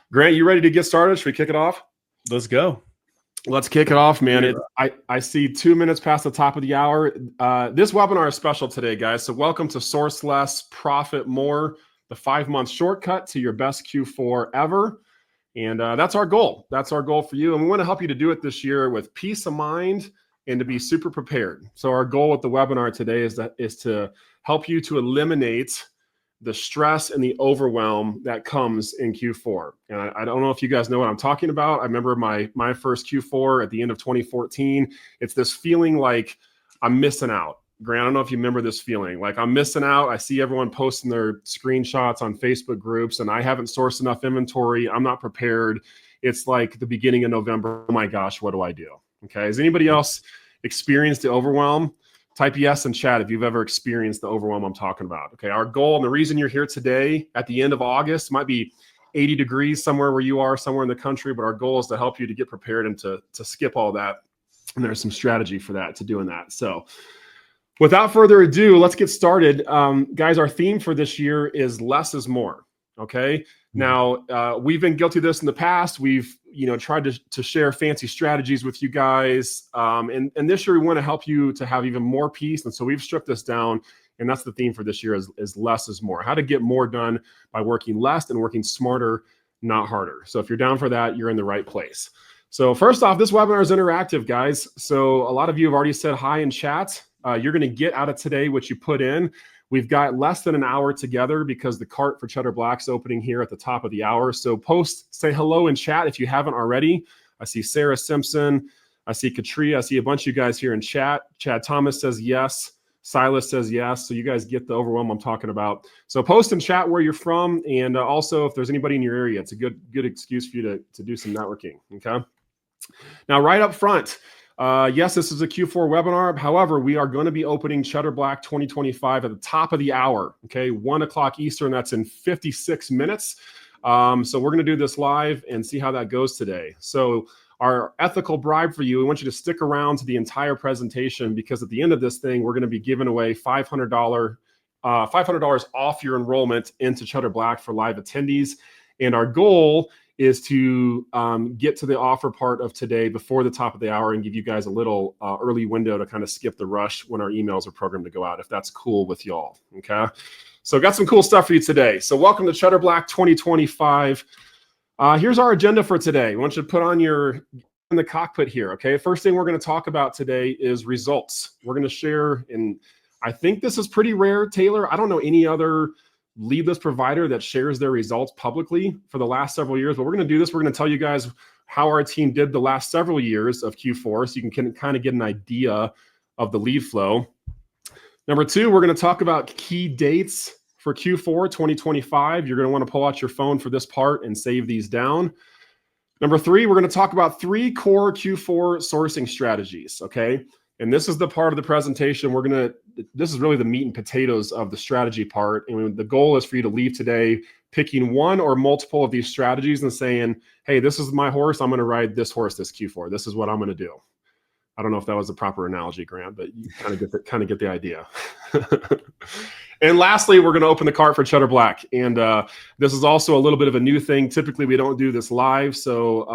Grant, you ready to get started? Should we kick it off? Let's go. Let's kick it off, man. I see 2 minutes past the top of the hour. This webinar is special today, guys. So welcome to Source Less, Profit More, the 5-month shortcut to your best Q4 ever. And that's our goal. That's our goal for you. And we want to help you to do it this year with peace of mind and to be super prepared. So our goal with the webinar today is to help you to eliminate the stress and the overwhelm that comes in Q4. And I don't know if you guys know what I'm talking about. I remember my first Q4 at the end of 2014. It's this feeling like I'm missing out. Grant, I don't know if you remember this feeling. Like I'm missing out. I see everyone posting their screenshots on Facebook groups and I haven't sourced enough inventory. I'm not prepared. It's like the beginning of November. Oh my gosh, what do I do? Okay. Has anybody else experienced the overwhelm? Type yes in chat if you've ever experienced the overwhelm I'm talking about. Okay, our goal and the reason you're here today at the end of August, might be 80 degrees somewhere where you are, somewhere in the country, but our goal is to help you to get prepared and to skip all that. And there's some strategy for that, to doing that. So without further ado, let's get started. Guys, our theme for this year is less is more. Okay. Now, we've been guilty of this in the past. We've, tried to share fancy strategies with you guys. And this year we want to help you to have even more peace. And so we've stripped this down. And that's the theme for this year is less is more. How to get more done by working less and working smarter, not harder. So if you're down for that, you're in the right place. So first off, this webinar is interactive, guys. So a lot of you have already said hi in chat. You're going to get out of today what you put in. We've got less than an hour together because the cart for Cheddar Black's opening here at the top of the hour. So say hello in chat if you haven't already. I see Sarah Simpson. I see Katria. I see a bunch of you guys here in chat. Chad Thomas says yes. Silas says yes. So you guys get the overwhelm I'm talking about. So post in chat where you're from. And also if there's anybody in your area, it's a good excuse for you to do some networking. Okay. Now, right up front, yes, this is a Q4 webinar. However, we are going to be opening Cheddar Black 2025 at the top of the hour. Okay, 1 o'clock Eastern. That's in 56 minutes. So we're going to do this live and see how that goes today. So our ethical bribe for you, we want you to stick around to the entire presentation because at the end of this thing, we're going to be giving away $500 off your enrollment into Cheddar Black for live attendees. And our goal is to get to the offer part of today before the top of the hour and give you guys a little early window to kind of skip the rush when our emails are programmed to go out, if that's cool with y'all, okay? So got some cool stuff for you today. So welcome to Cheddar Black 2025. Here's our agenda for today. I want you to put on in the cockpit here, okay? First thing we're gonna talk about today is results. We're gonna share, and I think this is pretty rare, Taylor. I don't know any other leadless provider that shares their results publicly for the last several years, but we're going to do this. We're going to tell you guys how our team did the last several years of Q4 so you can kind of get an idea of the lead flow. Number 2, we're going to talk about key dates for Q4 2025. You're going to want to pull out your phone for this part and save these down. Number 3, we're going to talk about 3 core Q4 sourcing strategies, okay? And this is the part of the presentation this is really the meat and potatoes of the strategy part. And the goal is for you to leave today picking one or multiple of these strategies and saying, hey, this is my horse. I'm going to ride this horse this Q4. This is what I'm going to do. I don't know if that was the proper analogy, Grant, but you kind of get the idea. And lastly, we're going to open the cart for Cheddar Black. And this is also a little bit of a new thing. Typically, we don't do this live. So,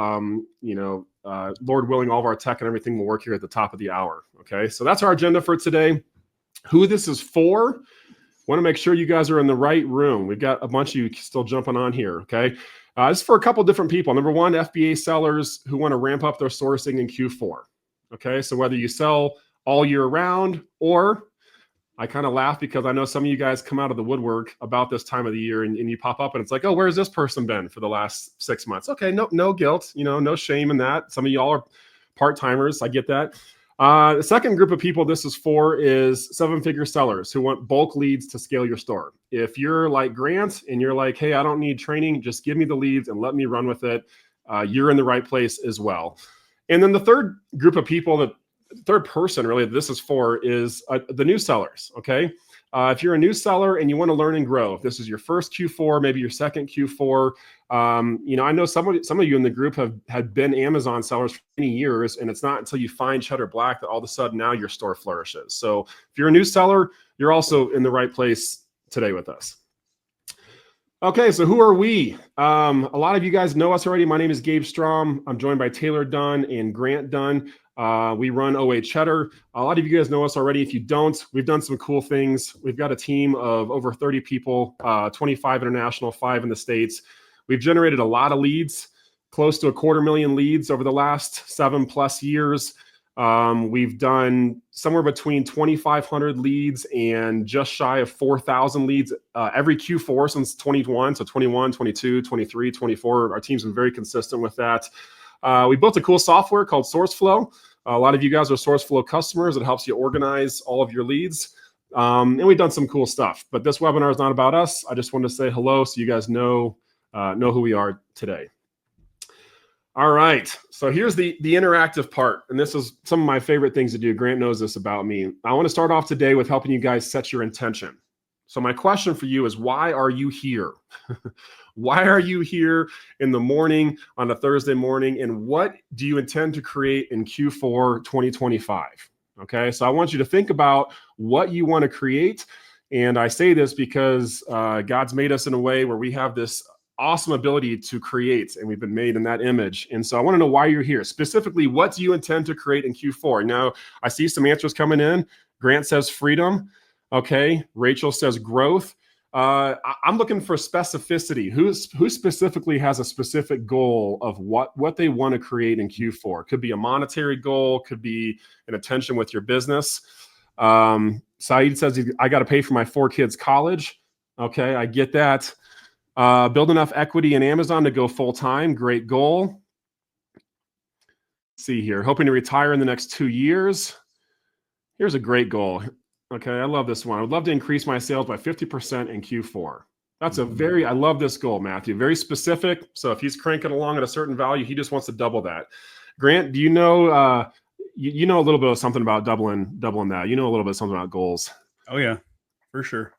Lord willing, all of our tech and everything will work here at the top of the hour. Okay, so that's our agenda for today. Who this is for, want to make sure you guys are in the right room. We've got a bunch of you still jumping on here, okay? This is for a couple different people. Number 1, FBA sellers who want to ramp up their sourcing in Q4, okay? So whether you sell all year round or, I kind of laugh because I know some of you guys come out of the woodwork about this time of the year and you pop up and it's like, oh, where's this person been for the last 6 months? Okay, no guilt, no shame in that. Some of y'all are part-timers, I get that. The second group of people this is for is 7-figure sellers who want bulk leads to scale your store. If you're like Grant and you're like, hey, I don't need training, just give me the leads and let me run with it, you're in the right place as well. And then the third group of people, the third person really this is for is the new sellers, okay? If you're a new seller and you want to learn and grow, if this is your first Q4, maybe your second Q4, I know some of you in the group had been Amazon sellers for many years, and it's not until you find Cheddar Black that all of a sudden now your store flourishes. So if you're a new seller, you're also in the right place today with us. Okay, so who are we? A lot of you guys know us already. My name is Gabe Strom. I'm joined by Taylor Dunn and Grant Dunn. We run OA Cheddar. A lot of you guys know us already. If you don't, we've done some cool things. We've got a team of over 30 people, 25 international, 5 in the States. We've generated a lot of leads, close to 250,000 leads over the last 7+ years. We've done somewhere between 2,500 leads and just shy of 4,000 leads every Q4 since 21. So 21, 22, 23, 24. Our team's been very consistent with that. We built a cool software called SourceFlow. A lot of you guys are SourceFlow customers. It helps you organize all of your leads. And we've done some cool stuff. But this webinar is not about us. I just wanted to say hello so you guys know who we are today. All right, so here's the interactive part, and this is some of my favorite things to do. Grant knows this about me. I want to start off today with helping you guys set your intention. So my question for you is, why are you here? Why are you here in the morning on a Thursday morning, and what do you intend to create in Q4 2025? Okay, so I want you to think about what you want to create, and I say this because God's made us in a way where we have this awesome ability to create, and we've been made in that image. And so I want to know why you're here. Specifically, what do you intend to create in Q4? Now, I see some answers coming in. Grant says freedom. Okay. Rachel says growth. I'm looking for specificity. Who specifically has a specific goal of what they want to create in Q4? Could be a monetary goal, could be an attention with your business. Saeed says, I got to pay for my 4 kids' college. Okay, I get that. Build enough equity in Amazon to go full-time. Great goal. Let's see here. Hoping to retire in the next 2 years. Here's a great goal. Okay, I love this one. I would love to increase my sales by 50% in Q4. That's I love this goal, Matthew. Very specific. So if he's cranking along at a certain value, he just wants to double that. Grant, do you know, you know a little bit of something about doubling that? You know a little bit of something about goals. Oh yeah, for sure.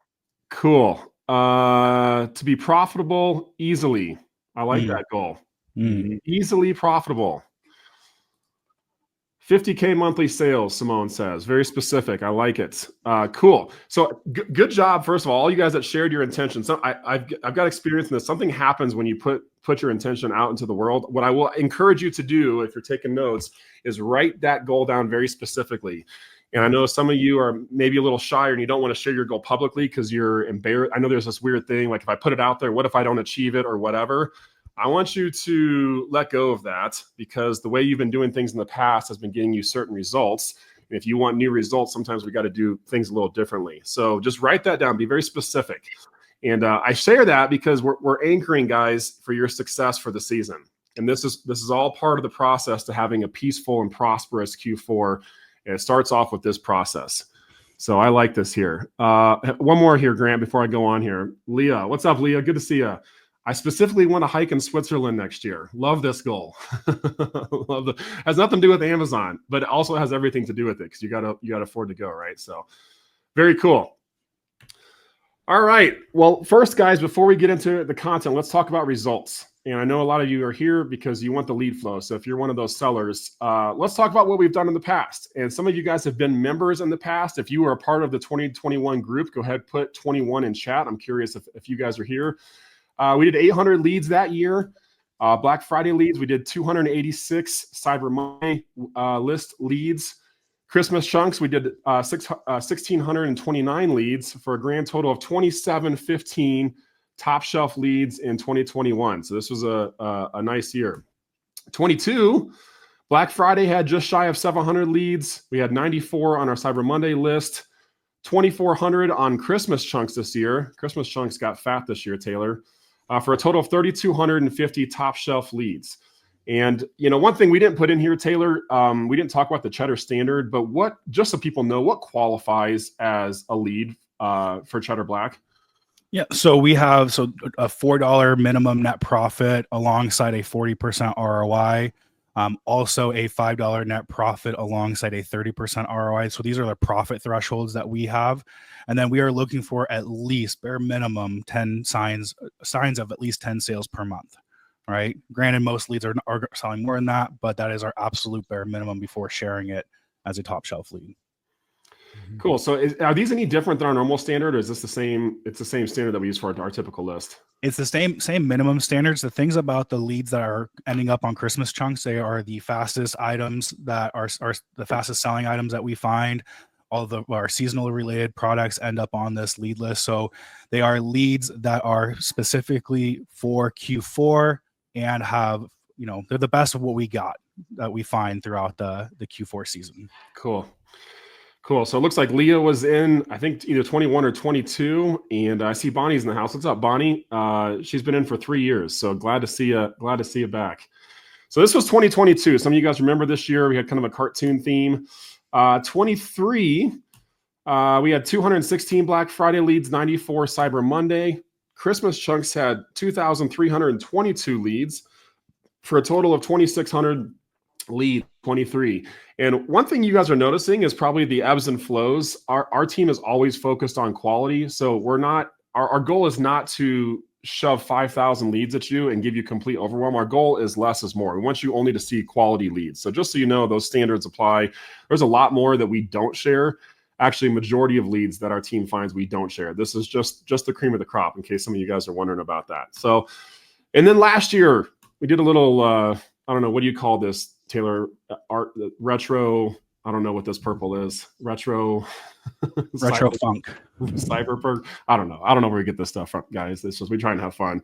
Cool. To be profitable easily. I like that goal. Easily profitable. 50K monthly sales, Simone says. Very specific. I like it. Cool. So good job, first of all you guys that shared your intention. So I've got experience in this. Something happens when you put your intention out into the world. What I will encourage you to do, if you're taking notes, is write that goal down very specifically. And I know some of you are maybe a little shy and you don't want to share your goal publicly because you're embarrassed. I know there's this weird thing, like if I put it out there, what if I don't achieve it or whatever? I want you to let go of that, because the way you've been doing things in the past has been getting you certain results. And if you want new results, sometimes we got to do things a little differently. So just write that down, be very specific. And I share that because we're anchoring guys for your success for the season. And this is all part of the process to having a peaceful and prosperous Q4. And it starts off with this process. So I like this here. One more here, Grant, before I go on here. Leah, what's up, Leah? Good to see you. I specifically want to hike in Switzerland next year. Love this goal. Has nothing to do with Amazon, but it also has everything to do with it because you gotta afford to go, right? So very cool. All right. Well, first, guys, before we get into the content, let's talk about results. And I know a lot of you are here because you want the lead flow. So if you're one of those sellers, let's talk about what we've done in the past. And some of you guys have been members in the past. If you were a part of the 2021 group, go ahead, put 21 in chat. I'm curious if you guys are here. We did 800 leads that year. Black Friday leads, we did 286 Cyber Monday list leads. Christmas chunks, we did 1,629 leads for a grand total of 2,715 top shelf leads in 2021. So this was a nice year. 22, Black Friday had just shy of 700 leads. We had 94 on our Cyber Monday list. 2,400 on Christmas chunks this year. Christmas chunks got fat this year, Taylor, for a total of 3,250 top shelf leads. And, you know, one thing we didn't put in here, Taylor, we didn't talk about the Cheddar standard, but just so people know, what qualifies as a lead for Cheddar Black? Yeah, so we have a $4 minimum net profit alongside a 40% ROI. Also a $5 net profit alongside a 30% ROI. So these are the profit thresholds that we have. And then we are looking for at least bare minimum 10 signs of at least 10 sales per month. Right. Granted, most leads are selling more than that, but that is our absolute bare minimum before sharing it as a top shelf lead. Cool. So are these any different than our normal standard, or is this the same? It's the same standard that we use for our typical list. It's the same minimum standards. The things about the leads that are ending up on Christmas chunks, they are the fastest items that are the fastest selling items that we find. All of our seasonal related products end up on this lead list. So they are leads that are specifically for Q4 and have, they're the best of what we got that we find throughout the Q4 season. Cool. So it looks like Leah was in, I think, either 21 or 22, and I see Bonnie's in the house. What's up, Bonnie? She's been in for 3 years, so glad to see you. Glad to see you back. So this was 2022. Some of you guys remember this year we had kind of a cartoon theme. 23, we had 216 Black Friday leads, 94 Cyber Monday. Christmas chunks had 2,322 leads for a total of 2,600 leads, 23. And one thing you guys are noticing is probably the ebbs and flows. Our team is always focused on quality. So we're not, our goal is not to shove 5,000 leads at you and give you complete overwhelm. Our goal is less is more. We want you only to see quality leads. So just so you know, those standards apply. There's a lot more that we don't share. Actually, majority of leads that our team finds we don't share. This is just the cream of the crop, in case some of you guys are wondering about that. So, and then last year we did a little, I don't know, what do you call this, Taylor? Art, retro. I don't know what this purple is. Retro funk. Cyberpunk. I don't know where we get this stuff from, guys. It's just we try and have fun.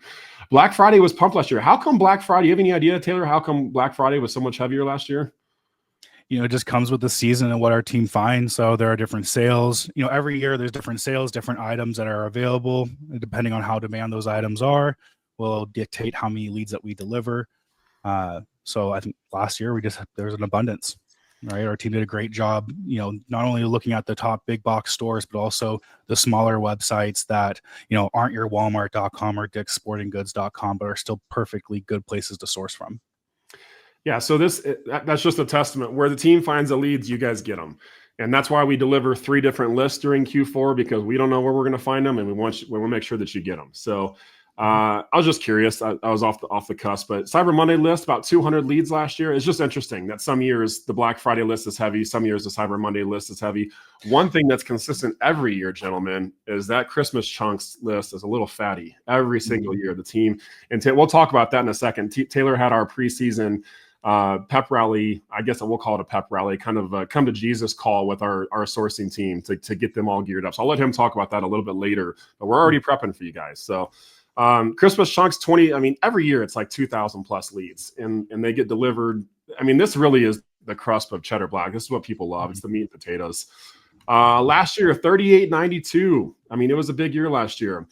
Black Friday was pumped last year. How come Black Friday? You have any idea, Taylor? How come Black Friday was so much heavier last year? It just comes with the season and what our team finds. So there are different sales. Every year there's different sales, different items that are available. Depending on how demand those items are, will dictate how many leads that we deliver. So I think last year there's an abundance. Right. Our team did a great job, not only looking at the top big box stores, but also the smaller websites that, aren't your Walmart.com or Dick'sSportingGoods.com, but are still perfectly good places to source from. Yeah. So that's just a testament where the team finds the leads, you guys get them. And that's why we deliver 3 different lists during Q4, because we don't know where we're going to find them. And we want to make sure that you get them. So I was just curious. I was off the cusp, but Cyber Monday list, about 200 leads last year. It's just interesting that some years the Black Friday list is heavy. Some years the Cyber Monday list is heavy. One thing that's consistent every year, gentlemen, is that Christmas chunks list is a little fatty every single year. The team, and we'll talk about that in a second. Taylor had our preseason pep rally. I guess we'll call it a pep rally, kind of a come to Jesus call with our sourcing team to get them all geared up. So I'll let him talk about that a little bit later, but we're already prepping for you guys. So Christmas chunks 20. I mean, every year it's like 2,000 plus leads, and they get delivered. I mean, this really is the crust of Cheddar Black. This is what people love. It's the meat and potatoes. Last year, 3892. I mean, it was a big year last year.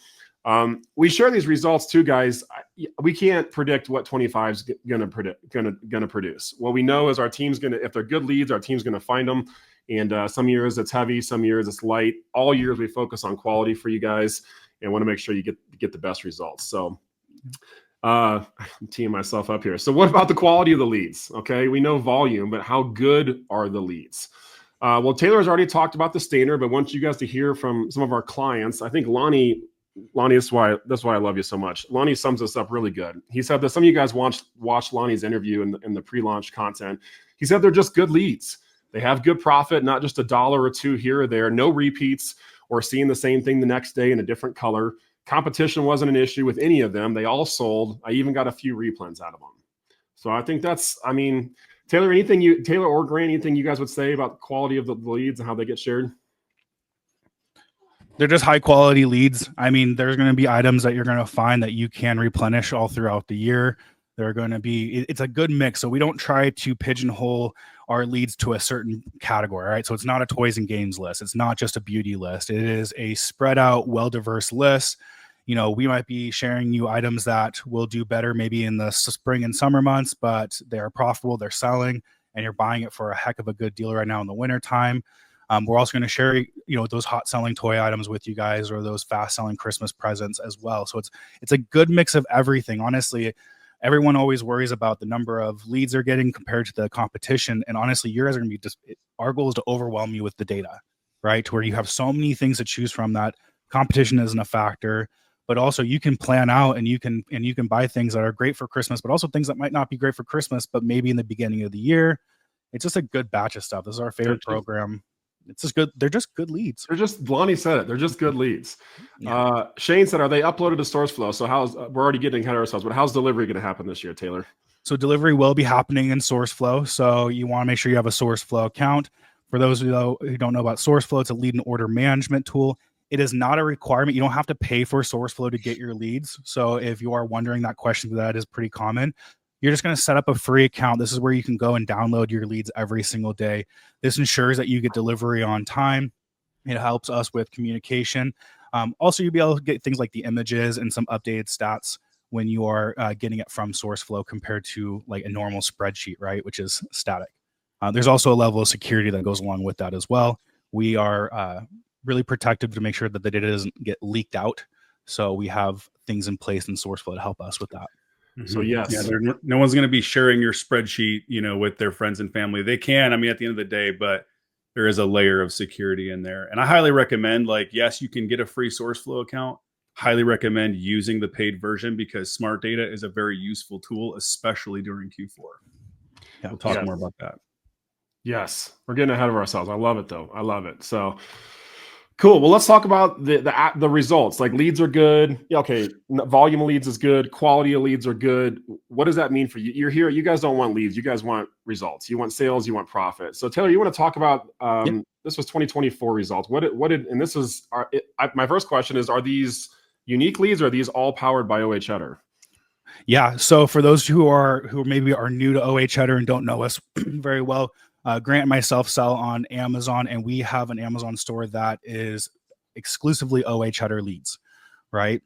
We share these results too, guys. We can't predict what 25 is gonna produce. What we know is our team's if they're good leads, our team's gonna find them. And some years it's heavy, some years it's light. All years we focus on quality for you guys and want to make sure you get the best results. So I'm teeing myself up here. So what about the quality of the leads? Okay, we know volume, but how good are the leads? Well, Taylor has already talked about the standard, but I want you guys to hear from some of our clients. I think Lonnie, that's why I love you so much. Lonnie sums this up really good. He said that some of you guys watched Lonnie's interview in the pre-launch content. He said they're just good leads. They have good profit, not just $1 or $2 here or there, no repeats or seeing the same thing the next day in a different color. Competition wasn't an issue with any of them. They all sold. I even got a few replens out of them. So I think Taylor, Taylor or Grant, anything you guys would say about the quality of the leads and how they get shared? They're just high quality leads. I mean, there's going to be items that you're going to find that you can replenish all throughout the year. They're going to be, it's a good mix. So we don't try to pigeonhole our leads to a certain category, right? So it's not a toys and games list. It's not just a beauty list. It is a spread out, well-diverse list. We might be sharing you items that will do better maybe in the spring and summer months, but they're profitable, they're selling, and you're buying it for a heck of a good deal right now in the winter time. We're also going to share, those hot selling toy items with you guys, or those fast selling Christmas presents as well. So it's a good mix of everything. Honestly, everyone always worries about the number of leads they're getting compared to the competition. And honestly, you guys are going to be our goal is to overwhelm you with the data, right? To where you have so many things to choose from that competition isn't a factor, but also you can plan out and you can buy things that are great for Christmas, but also things that might not be great for Christmas, but maybe in the beginning of the year. It's just a good batch of stuff. This is our favorite program. it's just good. They're just good leads. They're just, Lonnie said it. They're just good leads. Yeah. Shane said, are they uploaded to SourceFlow? So we're already getting ahead of ourselves, but how's delivery going to happen this year, Taylor? So delivery will be happening in SourceFlow. So you want to make sure you have a SourceFlow account. For those who don't know about SourceFlow, it's a lead and order management tool. It is not a requirement. You don't have to pay for SourceFlow to get your leads. So if you are wondering that question, that is pretty common. You're just going to set up a free account. This is where you can go and download your leads every single day. This ensures that you get delivery on time. It helps us with communication. Also, you'll be able to get things like the images and some updated stats when you are getting it from SourceFlow compared to like a normal spreadsheet, right, which is static. There's also a level of security that goes along with that as well. We are really protective to make sure that the data doesn't get leaked out. So we have things in place in SourceFlow to help us with that. So yes, no one's going to be sharing your spreadsheet, with their friends and family. They can, at the end of the day, but there is a layer of security in there. And I highly recommend, yes, you can get a free SourceFlow account. Highly recommend using the paid version because Smart Data is a very useful tool, especially during Q4. Yeah, we'll talk more about that. Yes, we're getting ahead of ourselves. I love it though. I love it. So cool. Well, let's talk about the results. Like leads are good. Yeah, okay. Volume of leads is good. Quality of leads are good. What does that mean for you? You're here. You guys don't want leads. You guys want results. You want sales. You want profit. So Taylor, you want to talk about this was 2024 results. And this is my first question is, are these unique leads or are these all powered by OA Cheddar? Yeah. So for those who maybe are new to OA Cheddar and don't know us very well, Grant and myself sell on Amazon, and we have an Amazon store that is exclusively OA Cheddar leads, right?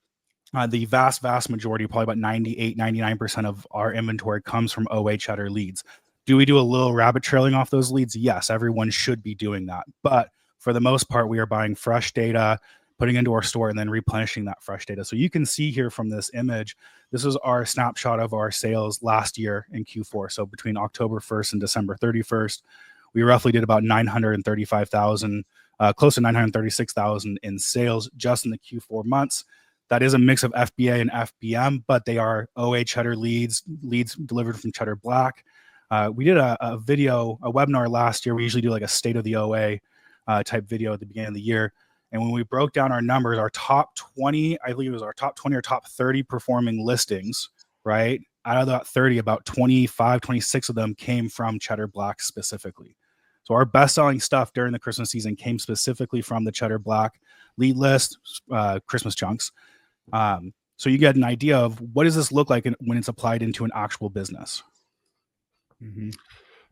The vast majority, probably about 98, 99% of our inventory comes from OA Cheddar leads. Do we do a little rabbit trailing off those leads? Yes, everyone should be doing that. But for the most part, we are buying fresh data, putting into our store, and then replenishing that fresh data. So you can see here from this image, this is our snapshot of our sales last year in Q4. So between October 1st and December 31st, we roughly did about 935,000, close to 936,000 in sales just in the Q4 months. That is a mix of FBA and FBM, but they are OA Cheddar leads delivered from Cheddar Black. We did a webinar last year. We usually do like a state of the OA type video at the beginning of the year. And when we broke down our numbers, our top 20, I believe it was our top 20 or top 30 performing listings, right? Out of that 30, about 25, 26 of them came from Cheddar Black specifically. So our best-selling stuff during the Christmas season came specifically from the Cheddar Black lead list, Christmas chunks. So you get an idea of what does this look like when it's applied into an actual business. Mm-hmm.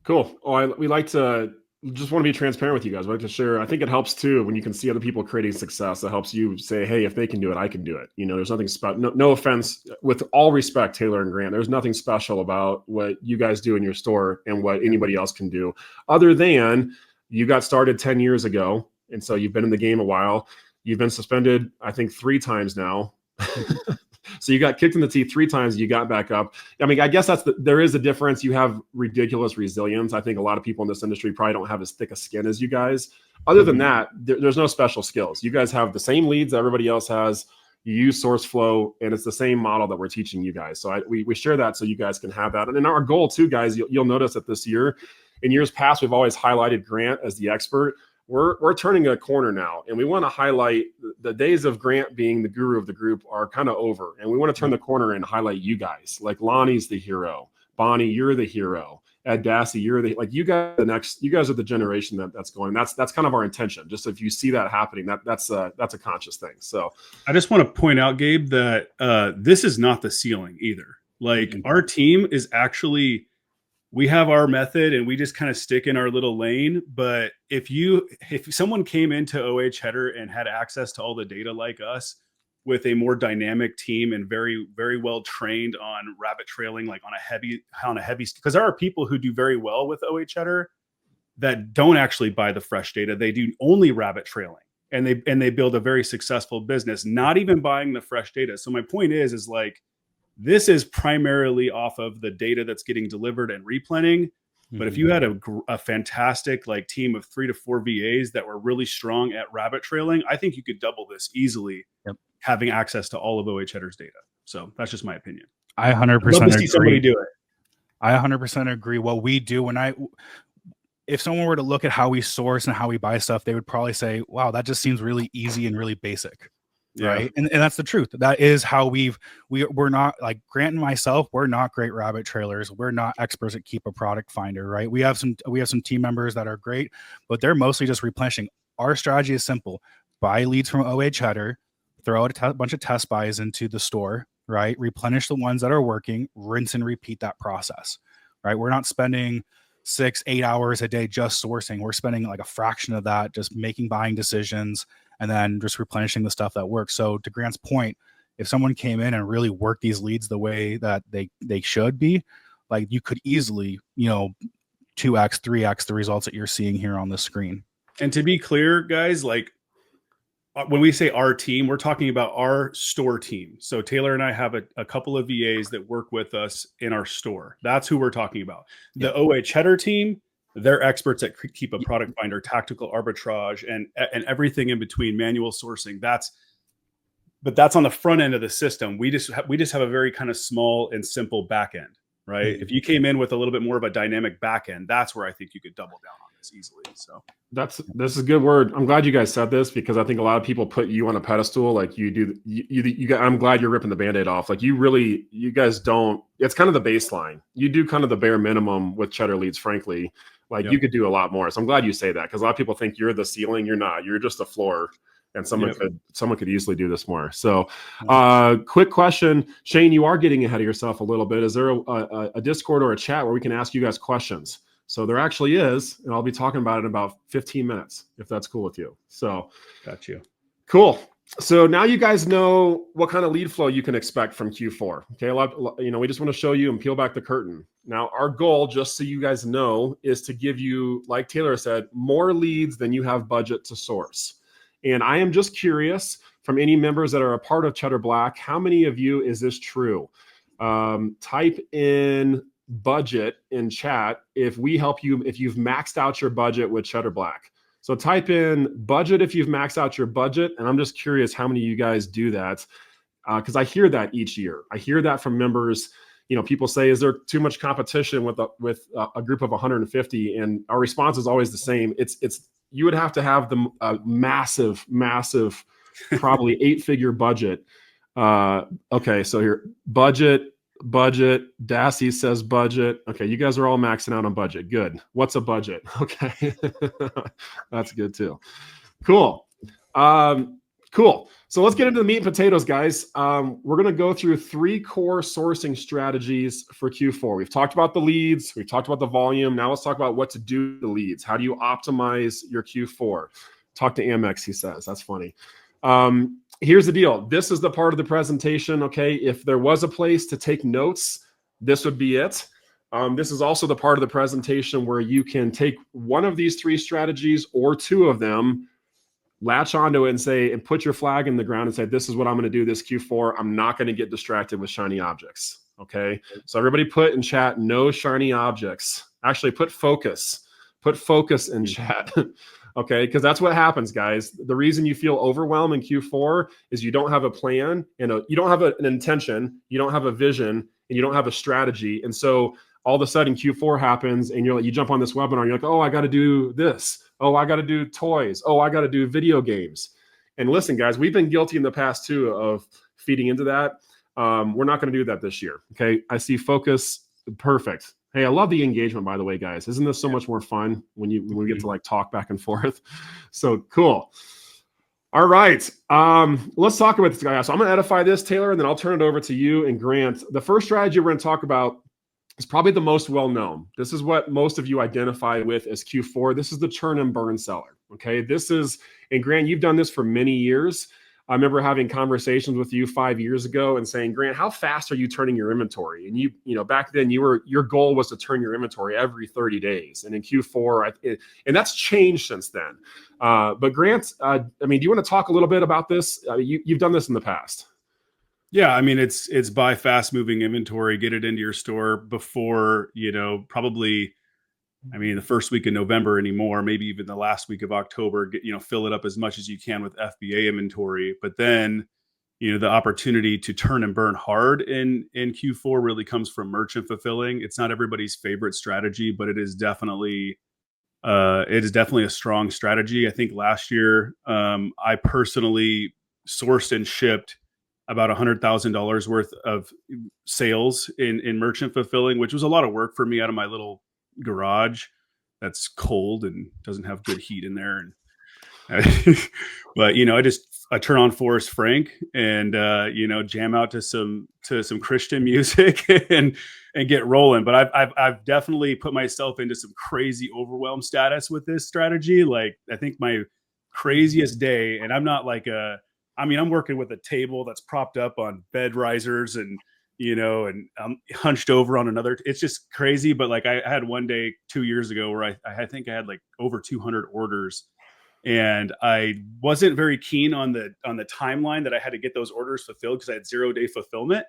Cool. We like to just want to be transparent with you guys. We like to share. I think it helps too when you can see other people creating success. It helps you say, hey, if they can do it, I can do it. There's nothing special. No offense, with all respect, Taylor and Grant, there's nothing special about what you guys do in your store and what anybody else can do, other than you got started 10 years ago. And so you've been in the game a while. You've been suspended, I think, 3 times now. So you got kicked in the teeth 3 times, you got back up. I mean, I guess there is a difference. You have ridiculous resilience. I think a lot of people in this industry probably don't have as thick a skin as you guys. Other than that, there's no special skills. You guys have the same leads that everybody else has. You use SourceFlow, and it's the same model that we're teaching you guys. So we share that so you guys can have that. And then our goal too, guys, you'll notice that this year, in years past, we've always highlighted Grant as the expert. We're turning a corner now, and we want to highlight the days of Grant being the guru of the group are kind of over, and we want to turn the corner and highlight you guys. Like Lonnie's the hero, Bonnie, you're the hero, Ed Dassey, you're you guys are the generation that's going. That's kind of our intention. Just if you see that happening, that's a conscious thing. So I just want to point out, Gabe, that this is not the ceiling either. Our team is actually. We have our method and we just kind of stick in our little lane. But if someone came into OA Cheddar and had access to all the data like us with a more dynamic team and very, very well trained on rabbit trailing, like on a heavy, because there are people who do very well with OA Cheddar that don't actually buy the fresh data. They do only rabbit trailing and they build a very successful business, not even buying the fresh data. So my point is this is primarily off of the data that's getting delivered and replenning. But if you had a fantastic team of 3 to 4 VAs that were really strong at rabbit trailing, I think you could double this easily, having access to all of OA Cheddar's data. So that's just my opinion. I 100% love to see somebody do it. I 100% agree. What we do if someone were to look at how we source and how we buy stuff, they would probably say, wow, that just seems really easy and really basic. Yeah. Right. And that's the truth. That is how we're not, like Grant and myself, we're not great rabbit trailers. We're not experts at Keep a Product Finder. Right. We have some team members that are great, but they're mostly just replenishing. Our strategy is simple: buy leads from OA Cheddar, throw out a bunch of test buys into the store, right? Replenish the ones that are working, rinse and repeat that process. Right. We're not spending 6-8 hours a day just sourcing. We're spending like a fraction of that just making buying decisions and then just replenishing the stuff that works. So to Grant's point, if someone came in and really worked these leads the way that they should be, like you could easily, 2x, 3x the results that you're seeing here on the screen. And to be clear, guys, like when we say our team, we're talking about our store team. So Taylor and I have a couple of VAs that work with us in our store. That's who we're talking about. The OA Cheddar team, they're experts at Keep a Product Finder, tactical arbitrage, and everything in between, manual sourcing. But that's on the front end of the system. We just have a very kind of small and simple back end, right? Mm-hmm. If you came in with a little bit more of a dynamic back end, that's where I think you could double down on this easily. So this is a good word. I'm glad you guys said this, because I think a lot of people put you on a pedestal. Like you do, I'm glad you're ripping the Band-Aid off. Like you guys don't, it's kind of the baseline. You do kind of the bare minimum with Cheddar leads, frankly. Like you could do a lot more. So I'm glad you say that, because a lot of people think you're the ceiling. You're not. You're just a floor, and someone could easily do this more. So, quick question, Shane. You are getting ahead of yourself a little bit. Is there a Discord or a chat where we can ask you guys questions? So there actually is, and I'll be talking about it in about 15 minutes, if that's cool with you. So, got you. Cool. So now you guys know what kind of lead flow you can expect from Q4. Okay, we just want to show you and peel back the curtain. Now, our goal, just so you guys know, is to give you, like Taylor said, more leads than you have budget to source. And I am just curious, from any members that are a part of Cheddar Black, how many of you is this true? Type in budget in chat if we help you, if you've maxed out your budget with Cheddar Black. So type in budget if you've maxed out your budget, and I'm just curious how many of you guys do that, because I hear that each year. I hear that from members. People say, "Is there too much competition with a group of 150?" And our response is always the same. It's you would have to have the massive, probably 8-figure budget. Okay, so here budget. Dassy says budget. Okay, you guys are all maxing out on budget. Good. What's a budget? Okay, that's good too. Cool. Cool. So let's get into the meat and potatoes, guys. We're going to go through 3 core sourcing strategies for Q4. We've talked about the leads. We've talked about the volume. Now let's talk about what to do with the leads. How do you optimize your Q4? Talk to Amex, he says. That's funny. Here's the deal. This is the part of the presentation, okay? If there was a place to take notes, this would be it. This is also the part of the presentation where you can take one of these 3 strategies or 2 of them, latch onto it and put your flag in the ground and say, this is what I'm going to do this Q4. I'm not going to get distracted with shiny objects, okay? So everybody put in chat, no shiny objects. Actually, put focus in chat. Okay, because that's what happens, guys. The reason you feel overwhelmed in Q4 is you don't have a plan, and you don't have an intention, you don't have a vision, and you don't have a strategy. And so all of a sudden Q4 happens, and you jump on this webinar, and you're like, oh, I got to do this. Oh, I got to do toys. Oh, I got to do video games. And listen, guys, we've been guilty in the past too of feeding into that. We're not going to do that this year. Okay, I see focus. Perfect. Hey, I love the engagement, by the way, guys. Isn't this so much more fun when we get to like talk back and forth? So cool. All right. Let's talk about this, guys. So I'm going to edify this, Taylor, and then I'll turn it over to you and Grant. The first strategy we're going to talk about is probably the most well-known. This is what most of you identify with as Q4. This is the churn and burn seller. Okay. And Grant, you've done this for many years. I remember having conversations with you 5 years ago and saying, Grant, how fast are you turning your inventory? And you back then your goal was to turn your inventory every 30 days. And in Q4, and that's changed since then. But Grant, do you want to talk a little bit about this? You've done this in the past. Yeah, it's buy fast moving inventory, get it into your store before, probably, the first week of November anymore, maybe even the last week of October, fill it up as much as you can with FBA inventory. But then, the opportunity to turn and burn hard in Q4 really comes from merchant fulfilling. It's not everybody's favorite strategy, but it is definitely It is definitely a strong strategy. I think last year, I personally sourced and shipped about $100,000 worth of sales in merchant fulfilling, which was a lot of work for me out of my little garage that's cold and doesn't have good heat in there. And but I turn on Forrest Frank and jam out to some Christian music and get rolling. But I've definitely put myself into some crazy overwhelm status with this strategy. Like I think my craziest day, and I'm not like I'm working with a table that's propped up on bed risers and and I'm hunched over on another. It's just crazy. But like I had one day 2 years ago where I think I had like over 200 orders. And I wasn't very keen on the timeline that I had to get those orders fulfilled because I had 0-day fulfillment.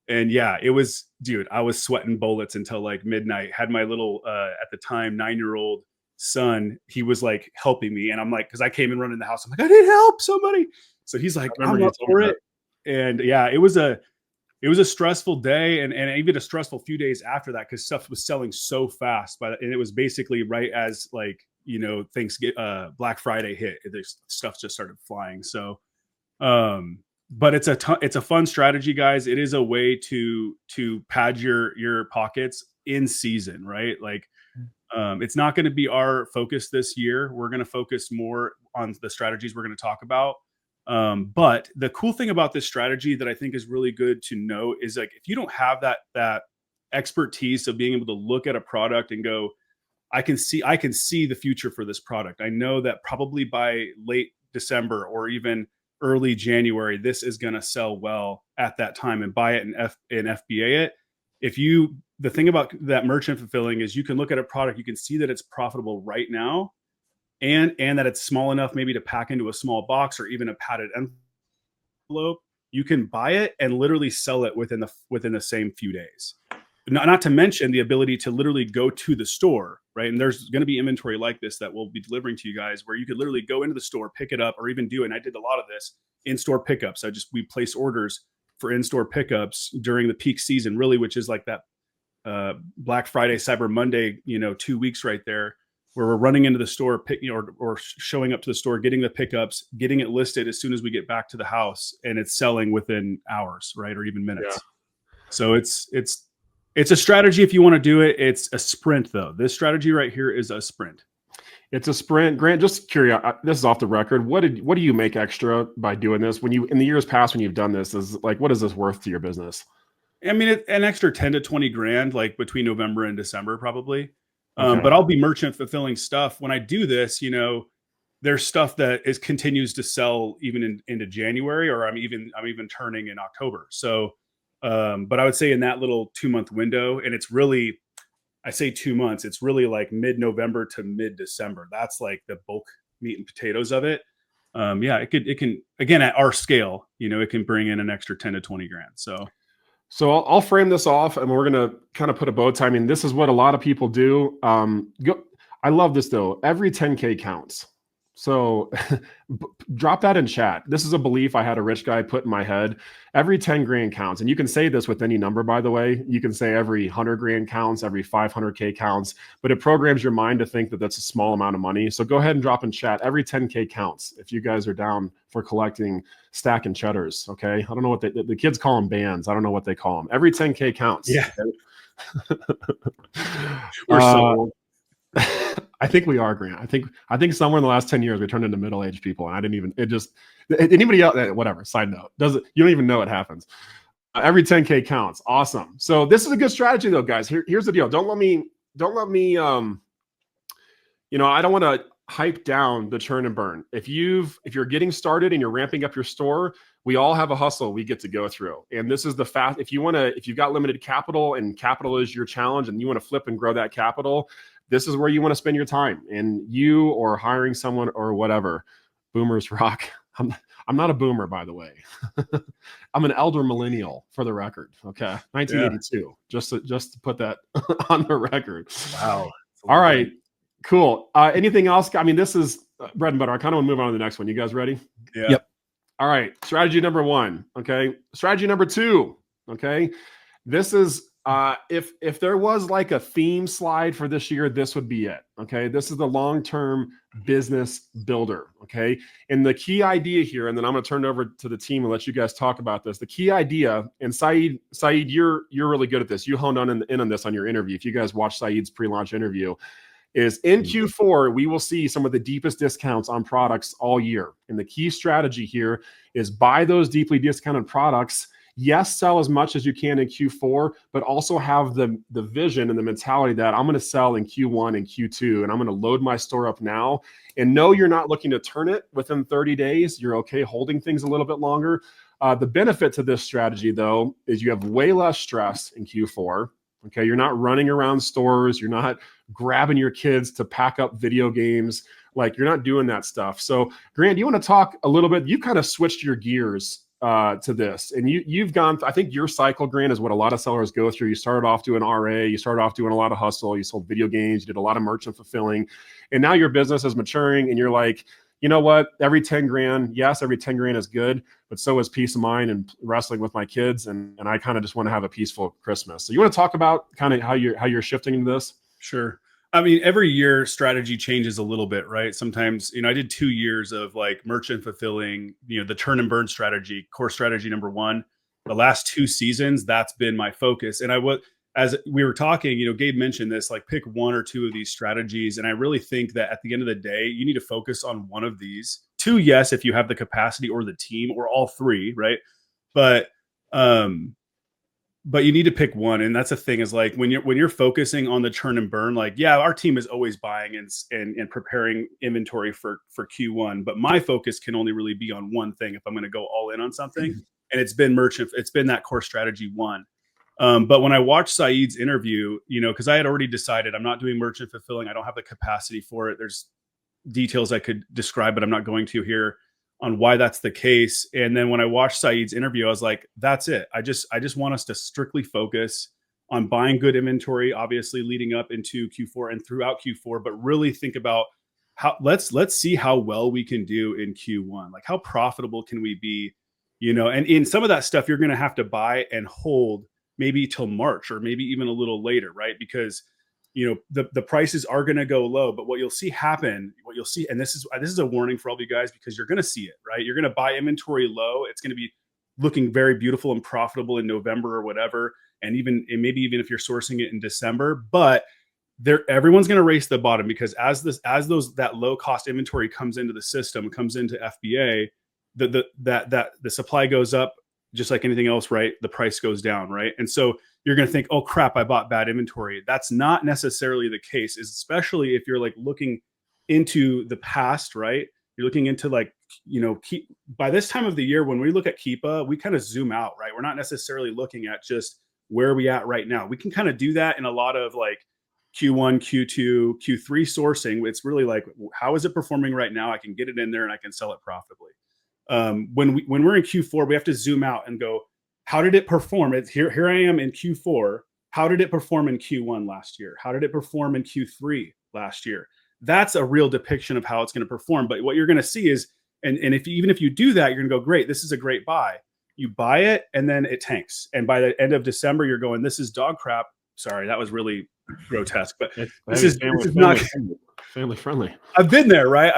And yeah, it was, dude, I was sweating bullets until like midnight. Had my little at the time 9-year-old son. He was like helping me, and I'm like, because I came in running the house. I'm like, I need help, somebody. So he's like, I'm up for it. And yeah, it was a stressful day, and even a stressful few days after that because stuff was selling so fast. And it was basically right as like things get Black Friday hit, stuff just started flying. So but it's a fun strategy, guys. It is a way to pad your pockets in season, right? Like it's not going to be our focus this year. We're going to focus more on the strategies we're going to talk about. But the cool thing about this strategy that I think is really good to know is like if you don't have that expertise of being able to look at a product and go, I can see the future for this product. I know that probably by late December or even early January, this is going to sell well at that time, and buy it and FBA it. The thing about that merchant fulfilling is you can look at a product, you can see that it's profitable right now, and that it's small enough maybe to pack into a small box or even a padded envelope. You can buy it and literally sell it within the same few days. Not to mention the ability to literally go to the store, right? And there's going to be inventory like this that we'll be delivering to you guys where you could literally go into the store, pick it up, or even and I did a lot of this in-store pickups. We place orders for in-store pickups during the peak season, really, which is like that Black Friday, Cyber Monday, 2 weeks right there, where we're running into the store, or showing up to the store, getting the pickups, getting it listed as soon as we get back to the house, and it's selling within hours, right, or even minutes. Yeah. So it's a strategy if you want to do it. It's a sprint, though. This strategy right here is a sprint. It's a sprint. Grant, just curious, this is off the record. What do you make extra by doing this? When in the years past, when you've done this, is like, what is this worth to your business? I mean, an extra 10 to 20 grand, like between November and December, probably. Okay. But I'll be merchant fulfilling stuff. When I do this, there's stuff that continues to sell even into January, or I'm even turning in October. So, but I would say in that little 2-month window, and it's really, I say 2 months, it's really like mid-November to mid-December. That's like the bulk meat and potatoes of it. Yeah, it can, again, at our scale, it can bring in an extra 10 to 20 grand. So I'll frame this off, and we're going to kind of put a bow tie. I mean, this is what a lot of people do. I love this, though. Every 10K counts. So drop that in chat. This is a belief I had a rich guy put in my head. Every 10 grand counts. And you can say this with any number, by the way. You can say every 100 grand counts, every 500K counts, but it programs your mind to think that that's a small amount of money. So go ahead and drop in chat. Every 10K counts if you guys are down for collecting stack and cheddars. Okay. I don't know what the kids call them, bands. I don't know what they call them. Every 10K counts. Yeah. Okay? We're so I think we are, Grant. I think somewhere in the last 10 years we turned into middle-aged people, and I didn't even. Anybody else? Whatever. Side note. You don't even know it happens. Every 10K counts. Awesome. So this is a good strategy, though, guys. Here's the deal. Don't let me. I don't want to hype down the churn and burn. If you're getting started and you're ramping up your store, we all have a hustle we get to go through. And this is the fast. If you've got limited capital and capital is your challenge, and you want to flip and grow that capital, this is where you want to spend your time, and you or hiring someone or whatever. Boomers rock. I'm not a boomer, by the way. I'm an elder millennial, for the record. Okay, 1982. Yeah. Just to put that on the record. Wow. All right, cool. Anything else? I mean, this is bread and butter. I kind of want to move on to the next one. You guys ready? Yeah. Yep. All right. Strategy number 1. Okay. Strategy number 2. Okay. This is If there was like a theme slide for this year, this would be it. Okay, this is the long-term business builder. Okay, and the key idea here, and then I'm going to turn it over to the team and let you guys talk about this. The key idea, and Saeed, you're really good at this. You honed in on this on your interview. If you guys watch Saeed's pre-launch interview, is in Q4 we will see some of the deepest discounts on products all year. And the key strategy here is buy those deeply discounted products. Yes, sell as much as you can in Q4, but also have the vision and the mentality that I'm going to sell in Q1 and Q2, and I'm going to load my store up now. And no, you're not looking to turn it within 30 days. You're okay holding things a little bit longer. The benefit to this strategy, though, is you have way less stress in Q4. Okay, you're not running around stores. You're not grabbing your kids to pack up video games. Like, you're not doing that stuff. So, Grant, you want to talk a little bit? You kind of switched your gears to this, and you've gone. I think your cycle, Grant, is what a lot of sellers go through. You started off doing RA. You started off doing a lot of hustle. You sold video games. You did a lot of merchant fulfilling, and now your business is maturing. And you're like, you know what? Every 10 grand, yes, every 10 grand is good, but so is peace of mind and wrestling with my kids. And I kind of just want to have a peaceful Christmas. So you want to talk about kind of how you're shifting into this? Sure. I mean, every year strategy changes a little bit, right? Sometimes, I did 2 years of like merchant fulfilling, the turn and burn strategy, core strategy number one. The last 2 seasons, that's been my focus. And as we were talking, Gabe mentioned this, like pick 1 or 2 of these strategies. And I really think that at the end of the day, you need to focus on one of these. 2, yes, if you have the capacity or the team, or all 3, right? But you need to pick one. And that's the thing, is like when you're focusing on the turn and burn, like, yeah, our team is always buying and preparing inventory for Q1, but my focus can only really be on one thing if I'm going to go all in on something. And it's been that core strategy 1. But when I watched Saeed's interview, because I had already decided I'm not doing merchant fulfilling, I don't have the capacity for it. There's details I could describe, but I'm not going to here, on why that's the case. And then when I watched Saeed's interview, I was like, that's it. I just want us to strictly focus on buying good inventory, obviously leading up into Q4 and throughout Q4, but really think about how let's see how well we can do in Q1. Like, how profitable can we be, and in some of that stuff, you're going to have to buy and hold maybe till March, or maybe even a little later, right? Because the prices are going to go low, but what you'll see, and this is a warning for all of you guys, because you're going to see it, right? You're going to buy inventory low. It's going to be looking very beautiful and profitable in November or whatever. And maybe even if you're sourcing it in December, but everyone's going to race the bottom, because as that low cost inventory comes into the system, comes into FBA, the supply goes up just like anything else, right? The price goes down, right? And so you're going to think, oh crap, I bought bad inventory. That's not necessarily the case, especially if you're like looking into the past, right? You're looking into like, by this time of the year, when we look at Keepa, we kind of zoom out, right? We're not necessarily looking at just where are we at right now. We can kind of do that in a lot of like Q1, Q2, Q3 sourcing. It's really like, how is it performing right now? I can get it in there and I can sell it profitably. When we're in Q4, we have to zoom out and go, how did it perform? Here I am in Q4. How did it perform in Q1 last year? How did it perform in Q3 last year? That's a real depiction of how it's going to perform. But what you're going to see is, even if you do that, you're going to go, great, this is a great buy. You buy it and then it tanks. And by the end of December, you're going, this is dog crap. Sorry, that was really grotesque, but this is not family friendly. I've been there, right?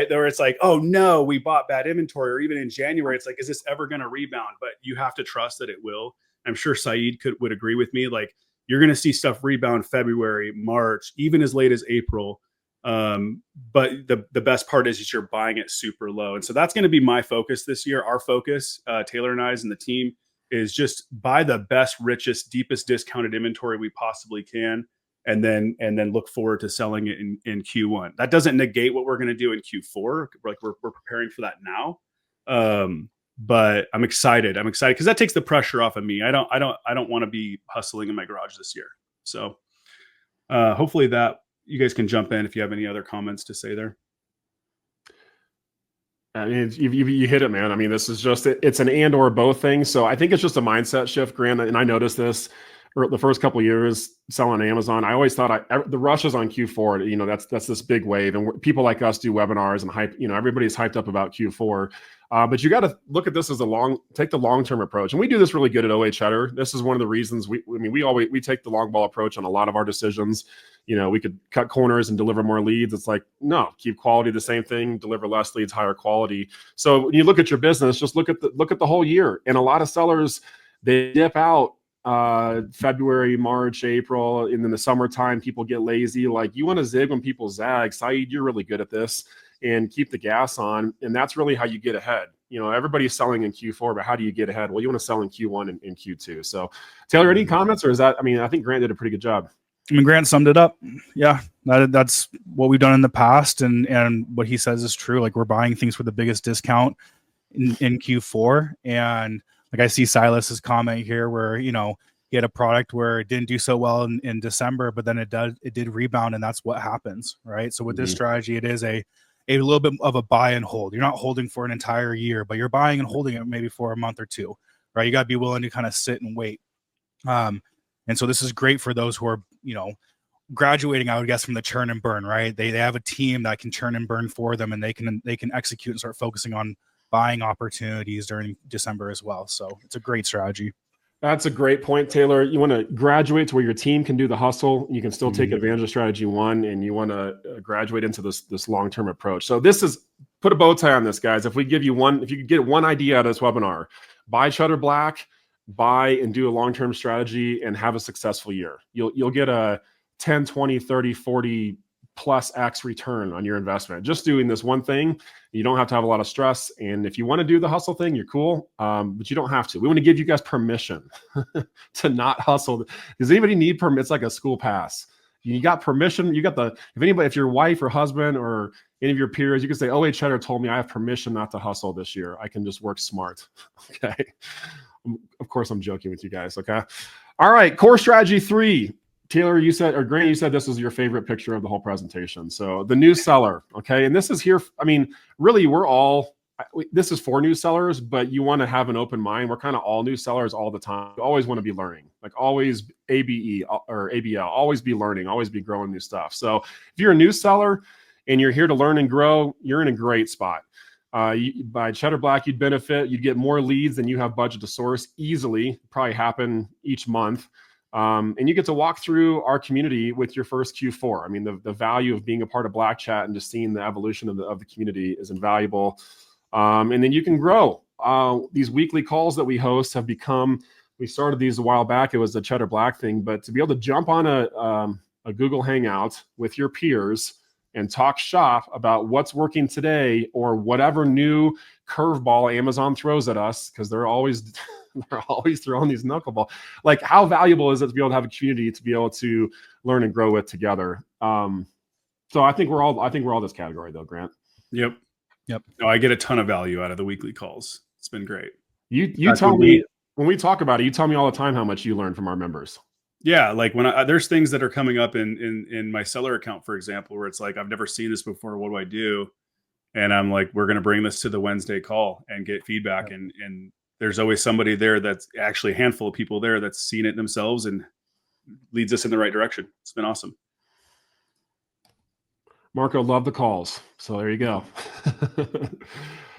Where it's like, oh no, we bought bad inventory. Or even in January, it's like, is this ever going to rebound? But you have to trust that it will. I'm sure Saeed would agree with me. Like, you're going to see stuff rebound February, March, even as late as April. But the best part is you're buying it super low. And so that's going to be my focus this year. Our focus, Taylor and I's and the team, is just buy the best, richest, deepest discounted inventory we possibly can. And then look forward to selling it in Q1. That doesn't negate what we're going to do in Q4. Like, we're preparing for that now. But I'm excited because that takes the pressure off of me. I don't want to be hustling in my garage this year. So hopefully that you guys can jump in if you have any other comments to say there. I mean, you hit it, man. I mean, this is just it's an and or both thing. So I think it's just a mindset shift, Grant. And I noticed this. the first couple of years selling on Amazon, I always thought the rush is on Q4. You know, that's this big wave, and people like us do webinars and hype. You know, everybody's hyped up about Q4, but you got to look at this as take the long-term approach, and we do this really good at OA Cheddar. This is one of the reasons we take the long ball approach on a lot of our decisions. You know, we could cut corners and deliver more leads. It's like, no, keep quality the same thing, deliver less leads, higher quality. So when you look at your business, just look at the whole year. And a lot of sellers, they dip out February, March, April, and then the summertime, people get lazy. Like, you want to zig when people zag. Saeed, you're really good at this, and keep the gas on. And that's really how you get ahead. You know, everybody's selling in Q4, but how do you get ahead? Well, you want to sell in Q1 and Q2. So Taylor, any comments, or is that, I think Grant did a pretty good job. I mean, Grant summed it up. Yeah, that's what we've done in the past, and what he says is true. Like, we're buying things for the biggest discount in Q4, and like, I see Silas's comment here where, you know, he had a product where it didn't do so well in December, but then it did rebound, and that's what happens, right? So with this strategy, it is a little bit of a buy and hold. You're not holding for an entire year, but you're buying and holding it maybe for a month or two, right? You got to be willing to kind of sit and wait. And so this is great for those who are, you know, graduating, I would guess, from the churn and burn, right? They have a team that can churn and burn for them, and they can execute and start focusing on buying opportunities during December as well. So it's a great strategy. That's a great point, Taylor. You want to graduate to where your team can do the hustle. You can still take advantage of strategy one, and you want to graduate into this long-term approach. So this is, put a bow tie on this, guys. If you could get one idea out of this webinar, buy Cheddar Black, buy and do a long-term strategy, and have a successful year. You'll get a 10, 20, 30, 40 plus X return on your investment. Just doing this one thing, you don't have to have a lot of stress. And if you want to do the hustle thing, you're cool, but you don't have to. We want to give you guys permission to not hustle. Does anybody need permit? It's like a school pass. You got permission. You got if your wife or husband or any of your peers, you can say, "Oh, Cheddar told me I have permission not to hustle this year. I can just work smart." Okay. Of course, I'm joking with you guys. Okay. All right. Core strategy 3. Taylor, you said, or Grant, you said this is your favorite picture of the whole presentation. So the new seller. Okay. And this is here. I mean, really, this is for new sellers, but you want to have an open mind. We're kind of all new sellers all the time. You always want to be learning, like always ABE or ABL, always be learning, always be growing new stuff. So if you're a new seller and you're here to learn and grow, you're in a great spot. By Cheddar Black, you'd benefit. You'd get more leads than you have budget to source easily. Probably happen each month. And you get to walk through our community with your first Q4. I mean, the value of being a part of Black Chat and just seeing the evolution of the community is invaluable. And then you can grow. These weekly calls that we host have become, we started these a while back. It was the Cheddar Black thing, but to be able to jump on a Google Hangout with your peers and talk shop about what's working today or whatever new curveball Amazon throws at us, because they're always throwing these knuckleball. Like, how valuable is it to be able to have a community to be able to learn and grow with together? So I think we're all this category though, Grant. Yep. No, I get a ton of value out of the weekly calls. It's been great. You tell me when we talk about it, you tell me all the time how much you learn from our members. Yeah, like when there's things that are coming up in my seller account, for example, where it's like, I've never seen this before. What do I do? And I'm like, we're going to bring this to the Wednesday call and get feedback. Yep. And there's always somebody there, that's actually a handful of people there that's seen it themselves and leads us in the right direction. It's been awesome. Marco, love the calls. So there you go.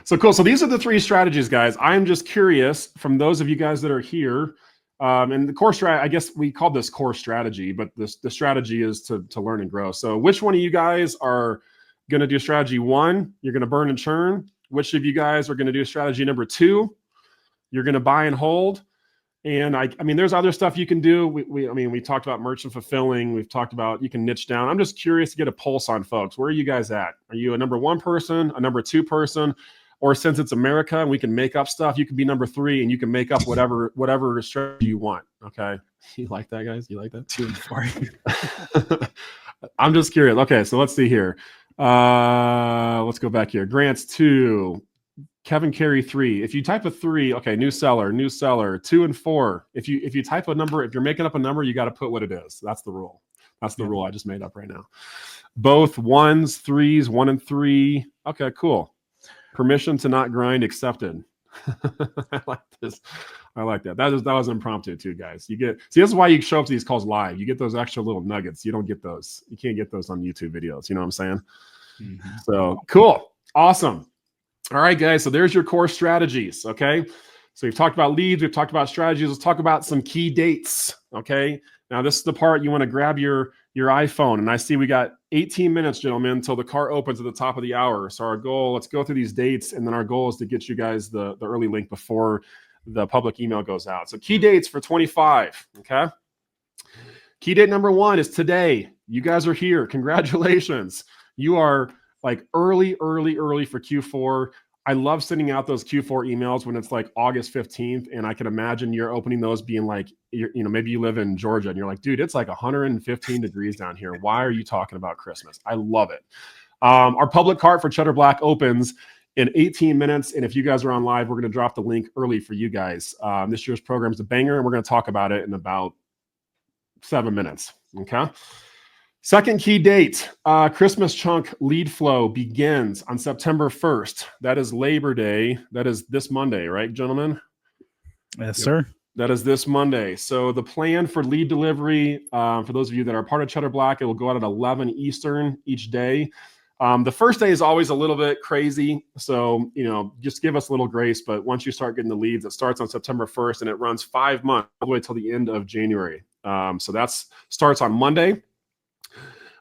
So cool. So these are the 3 strategies, guys. I'm just curious from those of you guys that are here. And the core strategy, I guess we called this core strategy, but the strategy is to learn and grow. So which one of you guys are going to do strategy 1? You're going to burn and churn. Which of you guys are going to do strategy number 2? You're going to buy and hold. And I mean, there's other stuff you can do. We talked about merchant fulfilling. We've talked about, you can niche down. I'm just curious to get a pulse on folks. Where are you guys at? Are you a number 1 person, a number 2 person? Or since it's America and we can make up stuff, you can be number 3 and you can make up whatever strategy you want. Okay. You like that, guys? You like that? 2 and 4. I'm just curious. Okay. So let's see here. Let's go back here. Grant's 2. Kevin Carey 3. If you type a 3, okay, new seller, 2 and 4. If you type a number, if you're making up a number, you got to put what it is. That's the rule. That's the rule I just made up right now. Both 1s, 3s, 1 and 3. Okay, cool. Permission to not grind accepted. I like this. I like that. That was impromptu too, guys. See, this is why you show up to these calls live. You get those extra little nuggets. You don't get those. You can't get those on YouTube videos. You know what I'm saying? Mm-hmm. So cool. Awesome. All right, guys. So there's your core strategies. Okay. So we've talked about leads. We've talked about strategies. Let's talk about some key dates. Okay. Now this is the part you want to grab your iPhone. And I see we got 18 minutes, gentlemen, until the car opens at the top of the hour. So our goal, let's go through these dates. And then our goal is to get you guys the early link before the public email goes out. So key dates for 25. Okay. Key date number 1 is today. You guys are here. Congratulations. You are like early for Q4. I love sending out those Q4 emails when it's like August 15th. And I can imagine you're opening those being like, maybe you live in Georgia and you're like, dude, it's like 115 degrees down here. Why are you talking about Christmas? I love it. Our public cart for Cheddar Black opens in 18 minutes. And if you guys are on live, we're going to drop the link early for you guys. This year's program is a banger, and we're going to talk about it in about 7 minutes. Okay. Second key date, Christmas chunk lead flow begins on September 1st. That is Labor Day. That is this Monday, right, gentlemen? Yes, sir. That is this Monday. So the plan for lead delivery, for those of you that are part of Cheddar Black, it will go out at 11 Eastern each day. The first day is always a little bit crazy. So, just give us a little grace. But once you start getting the leads, it starts on September 1st and it runs 5 months all the way till the end of January. So that starts on Monday.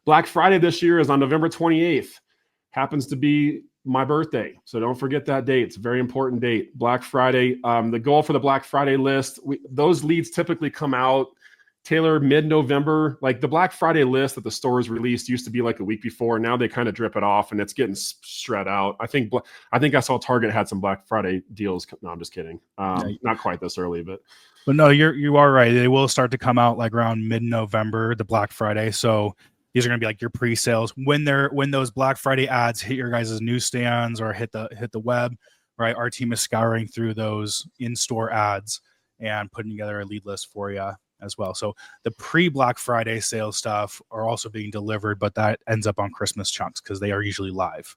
Black Friday this year is on November 28th. Happens to be my birthday. So don't forget that date. It's a very important date. Black Friday. The goal for the Black Friday list, those leads typically come out, Taylor, mid-November. Like the Black Friday list that the stores released used to be like a week before. Now they kind of drip it off and it's getting spread out. I think I saw Target had some Black Friday deals. No, I'm just kidding. Not quite this early, but no, you are right. They will start to come out like around mid-November, the Black Friday. So these are going to be like your pre-sales when those Black Friday ads hit your guys' newsstands or hit the web, right? Our team is scouring through those in-store ads and putting together a lead list for you as well. So the pre-Black Friday sales stuff are also being delivered, but that ends up on Christmas chunks because they are usually live.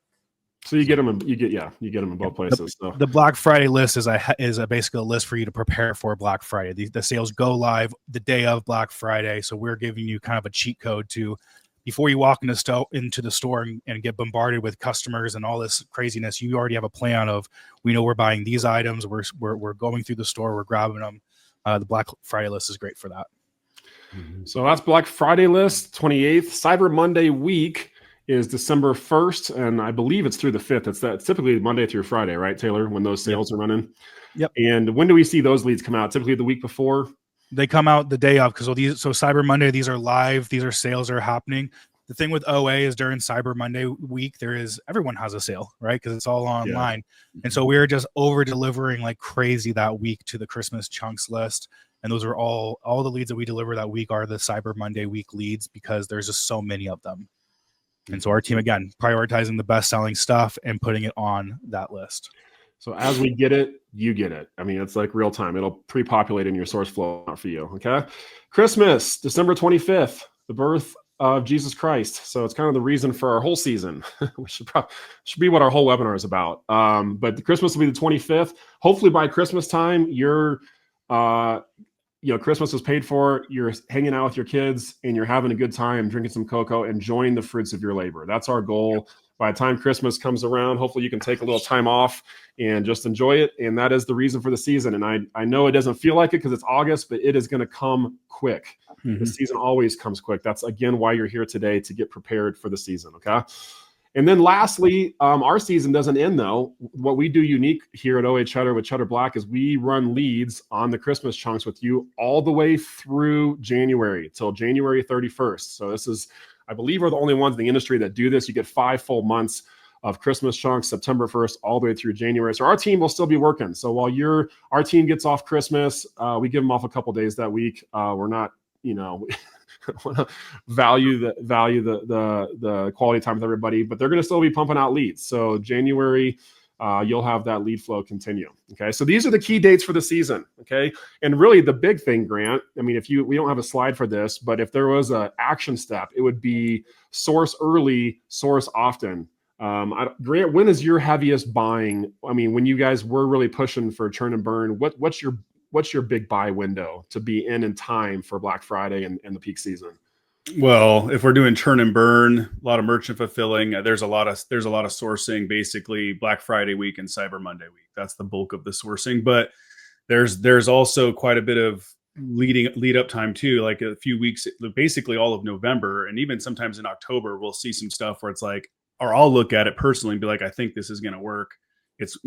So you get them in both places. The Black Friday list is basically a list for you to prepare for Black Friday. The sales go live the day of Black Friday. So we're giving you kind of a cheat code to, before you walk into the store and get bombarded with customers and all this craziness, you already have a plan of, we know we're buying these items. We're going through the store, we're grabbing them. The Black Friday list is great for that. So that's Black Friday list, 28th. Cyber Monday week is December 1st, and I believe it's through the 5th. It's typically Monday through Friday, right, Taylor, when those sales are running? Yep. And when do we see those leads come out? Typically the week before? They come out the day of, because so Cyber Monday, these are live. These are sales are happening. The thing with OA is during Cyber Monday week, everyone has a sale, right? Because it's all online. Yeah. And so we're just over delivering like crazy that week to the Christmas chunks list. And those are all the leads that we deliver that week are the Cyber Monday week leads, because there's just so many of them. And so our team, again, prioritizing the best selling stuff and putting it on that list. So as we get it, you get it. I mean, it's like real time. It'll pre-populate in your source flow for you. Okay. Christmas, December 25th, the birth of Jesus Christ. So it's kind of the reason for our whole season, which should be what our whole webinar is about. But the Christmas will be the 25th. Hopefully by Christmas time, Christmas is paid for, you're hanging out with your kids and you're having a good time, drinking some cocoa, enjoying the fruits of your labor. That's our goal. By the time Christmas comes around, hopefully you can take a little time off and just enjoy it. And that is the reason for the season. And I know it doesn't feel like it because it's August, but it is going to come quick. Mm-hmm. The season always comes quick. That's, again, why you're here today, to get prepared for the season, okay? And then lastly, our season doesn't end, though. What we do unique here at OA Cheddar with Cheddar Black is we run leads on the Christmas chunks with you all the way through January till January 31st. So this is, I believe, we're the only ones in the industry that do this. You get 5 full months of Christmas chunks, September 1st all the way through January. So our team will still be working. So while our team gets off Christmas, we give them off a couple days that week. We're not, want to value the quality time with everybody, but they're going to still be pumping out leads. So January, you'll have that lead flow continue. Okay. So these are the key dates for the season. Okay. And really the big thing, Grant, I mean, we don't have a slide for this, but if there was an action step, it would be source early, source often. Grant, when is your heaviest buying? I mean, when you guys were really pushing for turn and burn, what's your big buy window to be in time for Black Friday and the peak season? Well, if we're doing turn and burn, a lot of merchant fulfilling, there's a lot of sourcing, basically Black Friday week and Cyber Monday week. That's the bulk of the sourcing, but there's also quite a bit of lead up time too, like a few weeks, basically all of November, and even sometimes in October we'll see some stuff where it's like, or I'll look at it personally and be like, I think this is going to work. It's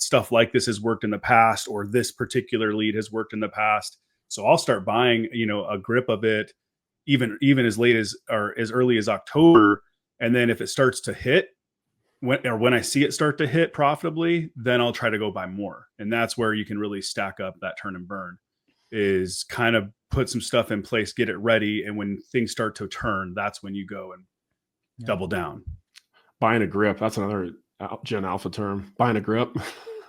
stuff like this has worked in the past, or this particular lead has worked in the past, so I'll start buying a grip of it even as late as, or as early as October. And then if it starts to hit, when I see it start to hit profitably, then I'll try to go buy more. And that's where you can really stack up that turn and burn, is kind of put some stuff in place, get it ready. And when things start to turn, that's when you go and double down. Buying a grip. That's another Gen Alpha term. Buying a grip.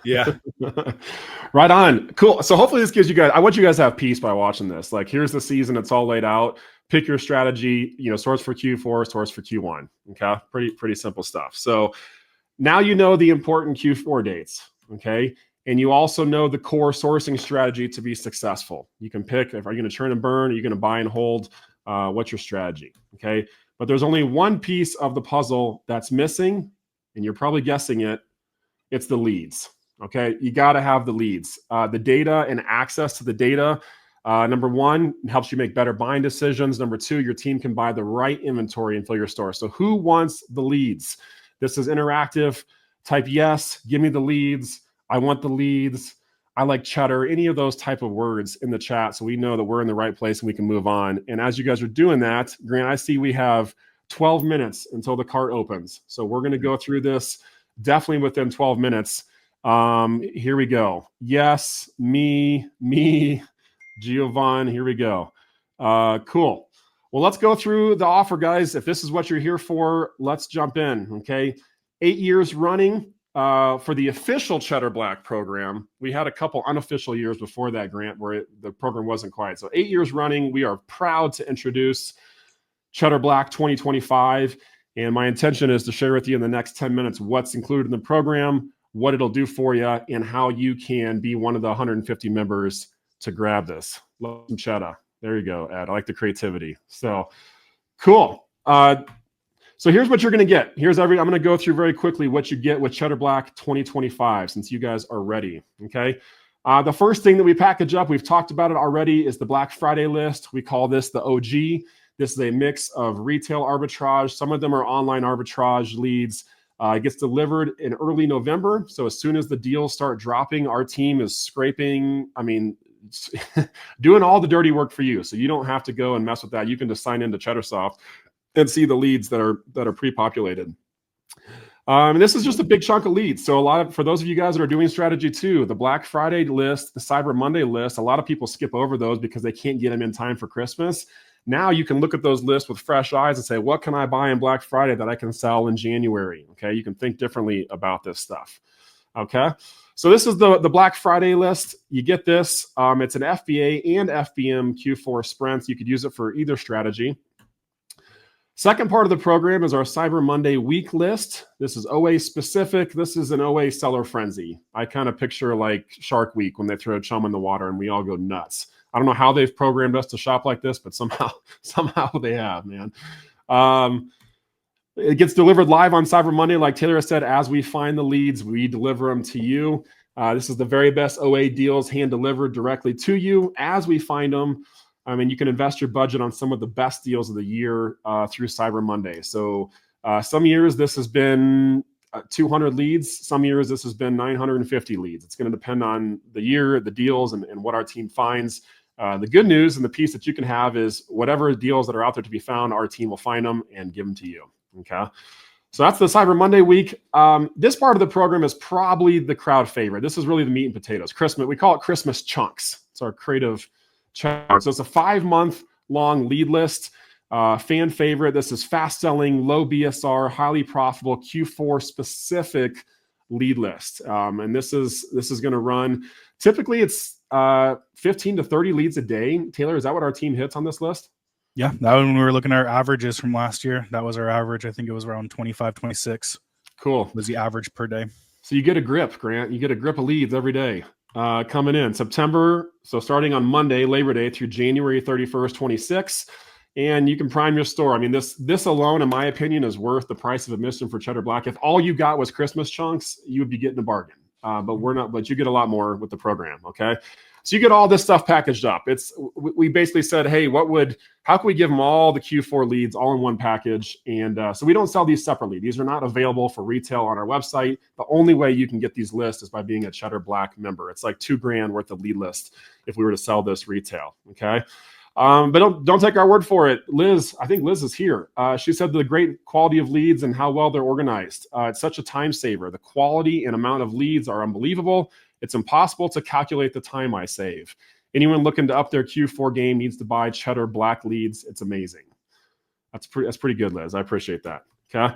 Yeah. Right on. Cool. So hopefully this gives you guys, I want you guys to have peace by watching this. Like, here's the season. It's all laid out. Pick your strategy, source for Q4, source for Q1. Okay. Pretty simple stuff. So now you know the important Q4 dates. Okay. And you also know the core sourcing strategy to be successful. You can pick, if are you going to turn and burn, are you going to buy and hold? What's your strategy? Okay. But there's only one piece of the puzzle that's missing, and you're probably guessing it. It's the leads. Okay. You got to have the leads, the data and access to the data. Number one, helps you make better buying decisions. Number two, your team can buy the right inventory and fill your store. So who wants the leads? This is interactive. Type yes, give me the leads. I want the leads. I like cheddar, any of those type of words in the chat, so we know that we're in the right place and we can move on. And as you guys are doing that, Grant, I see we have 12 minutes until the cart opens. So we're going to go through this definitely within 12 minutes. Here we go. Yes, me, Giovanni, here we go. Cool. Well, let's go through the offer, guys. If this is what you're here for, let's jump in, okay? 8 years running for the official Cheddar Black program. We had a couple unofficial years before that, Grant, where the program wasn't quiet. So 8 years running, we are proud to introduce Cheddar Black 2025. And my intention is to share with you in the next 10 minutes what's included in the program, what it'll do for you, and how you can be one of the 150 members to grab this. Love some cheddar. There you go, Ed. I like the creativity. So cool. So here's what you're going to get. I'm going to go through very quickly what you get with Cheddar Black 2025, since you guys are ready. Okay. The first thing that we package up, we've talked about it already, is the Black Friday list. We call this the OG. This is a mix of retail arbitrage. Some of them are online arbitrage leads. It gets delivered in early November. So as soon as the deals start dropping, our team is scraping, doing all the dirty work for you. So you don't have to go and mess with that. You can just sign into CheddarSoft and see the leads that are pre-populated. This is just a big chunk of leads. So for those of you guys that are doing strategy too, the Black Friday list, the Cyber Monday list, a lot of people skip over those because they can't get them in time for Christmas. Now you can look at those lists with fresh eyes and say, what can I buy in Black Friday that I can sell in January? Okay, you can think differently about this stuff. Okay, so this is the Black Friday list. You get this. It's an FBA and FBM Q4 sprints. You could use it for either strategy. Second part of the program is our Cyber Monday week list. This is OA specific. This is an OA seller frenzy. I kind of picture like Shark Week when they throw chum in the water and we all go nuts. I don't know how they've programmed us to shop like this, but somehow they have, man. It gets delivered live on Cyber Monday. Like Taylor said, as we find the leads, we deliver them to you. This is the very best OA deals hand delivered directly to you as we find them. You can invest your budget on some of the best deals of the year through Cyber Monday. So some years this has been 200 leads. Some years this has been 950 leads. It's going to depend on the year, the deals, and what our team finds. The good news and the piece that you can have is whatever deals that are out there to be found, our team will find them and give them to you. Okay. So that's the Cyber Monday week. This part of the program is probably the crowd favorite. This is really the meat and potatoes. Christmas, we call it Christmas chunks. It's our creative chunk. So it's a 5-month long lead list. Fan favorite. This is fast selling, low BSR, highly profitable Q4 specific lead list. And this is going to run. Typically it's 15 to 30 leads a day. Taylor, is that what our team hits on this list? Yeah, that when we were looking at our averages from last year, that was our average. I think it was around 25, 26. Cool. Was the average per day. So you get a grip, Grant. You get a grip of leads every day coming in September. So starting on Monday, Labor Day, through January 31st, 26. And you can prime your store. I mean, this alone, in my opinion, is worth the price of admission for Cheddar Black. If all you got was Christmas chunks, you would be getting a bargain. But we're not. But you get a lot more with the program. Okay, so you get all this stuff packaged up. We basically said, hey, how can we give them all the Q4 leads all in one package? And so we don't sell these separately. These are not available for retail on our website. The only way you can get these lists is by being a Cheddar Black member. It's like $2,000 worth of lead list if we were to sell this retail. Okay. But don't take our word for it. Liz, I think Liz is here. She said the great quality of leads and how well they're organized. It's such a time saver. The quality and amount of leads are unbelievable. It's impossible to calculate the time I save. Anyone looking to up their Q4 game needs to buy Cheddar Black leads. It's amazing. That's pretty good, Liz. I appreciate that. Okay.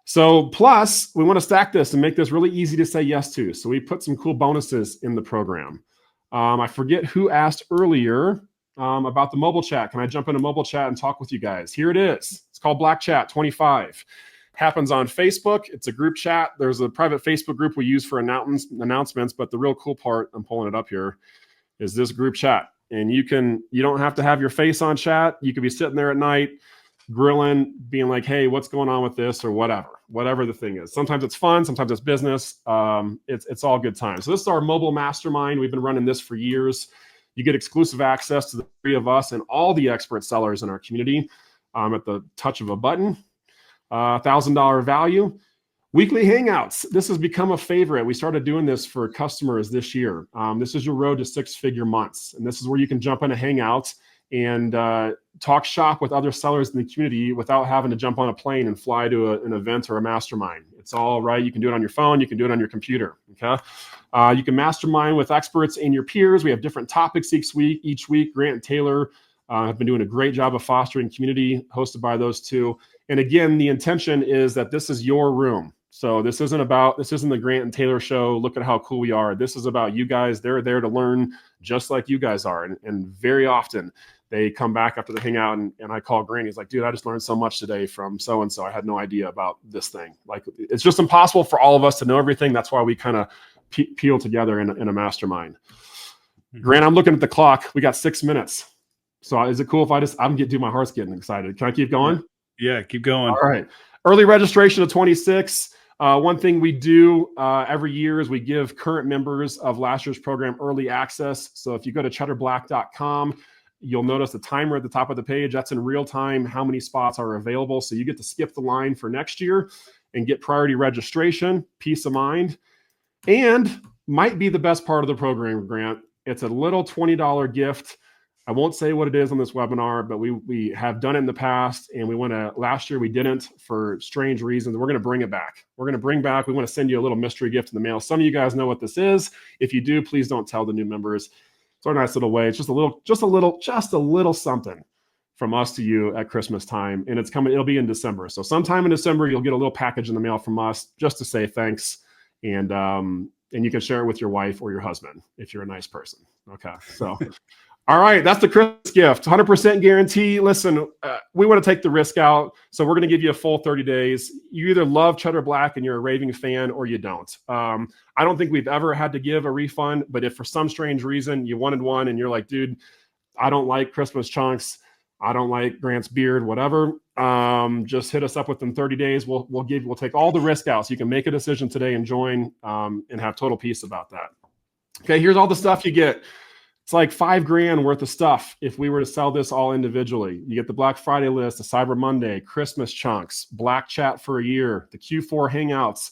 So plus, we want to stack this and make this really easy to say yes to. So we put some cool bonuses in the program. I forget who asked earlier about the mobile chat. Can I jump into mobile chat and talk with you guys? Here it is. It's called Black Chat 25. Happens on Facebook. It's a group chat. There's a private Facebook group we use for announcements, but the real cool part, I'm pulling it up here, is this group chat. And you don't have to have your face on chat. You could be sitting there at night, grilling, being like, hey, what's going on with this, or whatever the thing is. Sometimes it's fun, sometimes it's business. It's all good time. So this is our mobile mastermind. We've been running this for years. You get exclusive access to the three of us and all the expert sellers in our community at the touch of a button. $1,000 value. Weekly Hangouts. This has become a favorite. We started doing this for customers this year. This is your road to six-figure months. And this is where you can jump into Hangouts and talk shop with other sellers in the community without having to jump on a plane and fly to an event or a mastermind. It's all right. You can do it on your phone. You can do it on your computer. Okay. You can mastermind with experts and your peers. We have different topics each week. Grant and Taylor have been doing a great job of fostering community hosted by those two. And again, the intention is that this is your room. So this isn't the Grant and Taylor show. Look at how cool we are. This is about you guys. They're there to learn just like you guys are. And very often they come back after the hangout and I call Grant. He's like, dude, I just learned so much today from so-and-so. I had no idea about this thing. Like, it's just impossible for all of us to know everything. That's why we kind of peel together in a mastermind. Grant, I'm looking at the clock. We got 6 minutes. So is it cool if my heart's getting excited. Can I keep going? Yeah, keep going. All right. Early registration of 26. One thing we do every year is we give current members of last year's program early access. So if you go to cheddarblack.com, you'll notice the timer at the top of the page. That's in real time, how many spots are available. So you get to skip the line for next year and get priority registration, peace of mind. And might be the best part of the program, Grant. It's a little $20 gift. I won't say what it is on this webinar, but we have done it in the past, and last year we didn't for strange reasons. We're going to bring it back. We want to send you a little mystery gift in the mail. Some of you guys know what this is. If you do, please don't tell the new members. It's our nice little way. It's just a little something from us to you at Christmas time. And it'll be in December. So sometime in December, you'll get a little package in the mail from us just to say thanks. And you can share it with your wife or your husband if you're a nice person. Okay. So all right, that's the Christmas gift, 100% guarantee. Listen, we want to take the risk out, so we're going to give you a full 30 days. You either love Cheddar Black and you're a raving fan, or you don't. I don't think we've ever had to give a refund, but if for some strange reason you wanted one and you're like, dude, I don't like Christmas chunks, I don't like Grant's beard, whatever, just hit us up within 30 days. We'll take all the risk out, so you can make a decision today and join and have total peace about that. Okay, here's all the stuff you get. It's like $5,000 worth of stuff if we were to sell this all individually. You get the Black Friday list, the Cyber Monday, Christmas chunks, Black Chat for a year, the Q4 Hangouts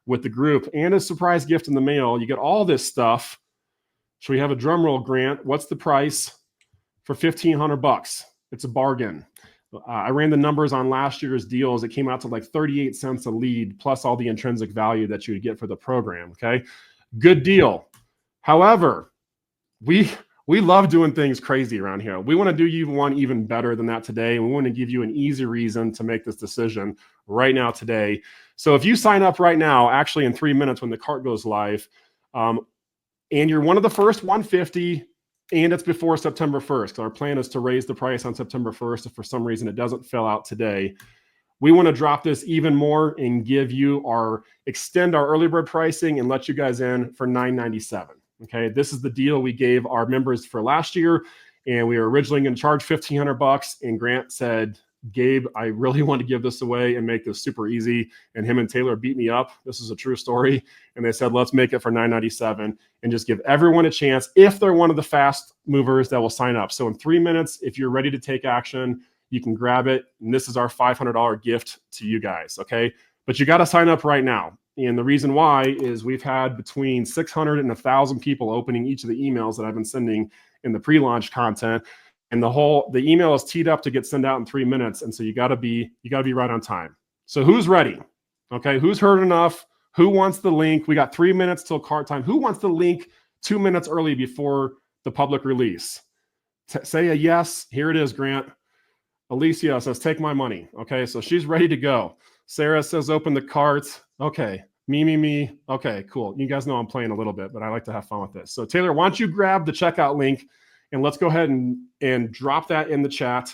with the group, and a surprise gift in the mail. You get all this stuff. Should we have a drum roll, Grant? What's the price for $1,500? It's a bargain. I ran the numbers on last year's deals. It came out to like 38 cents a lead, plus all the intrinsic value that you would get for the program. Okay, good deal. However, we love doing things crazy around here. We want to do you one even better than that today. And we want to give you an easy reason to make this decision right now today. So if you sign up right now, actually in 3 minutes when the cart goes live, and you're one of the first 150, and it's before September 1st, because our plan is to raise the price on September 1st. If for some reason it doesn't fill out today, We want to drop this even more and extend our early bird pricing and let you guys in for $9.97. Okay, this is the deal we gave our members for last year, and we were originally going to charge $1,500, and Grant said, Gabe, I really want to give this away and make this super easy. And him and Taylor beat me up. This is a true story. And they said, let's make it for $9.97 and just give everyone a chance if they're one of the fast movers that will sign up. So in 3 minutes, if you're ready to take action, you can grab it. And this is our $500 gift to you guys. Okay. But you got to sign up right now. And the reason why is we've had between 600 and 1,000 people opening each of the emails that I've been sending in the pre-launch content. And the email is teed up to get sent out in 3 minutes. And so you gotta be right on time. So who's ready? Okay, who's heard enough? Who wants the link? We got 3 minutes till cart time. Who wants the link 2 minutes early before the public release? Say a yes. Here it is, Grant. Alicia says, take my money. Okay, so she's ready to go. Sarah says, open the cart. Okay, me. Okay, cool. You guys know I'm playing a little bit, but I like to have fun with this. So Taylor, why don't you grab the checkout link and let's go ahead and drop that in the chat.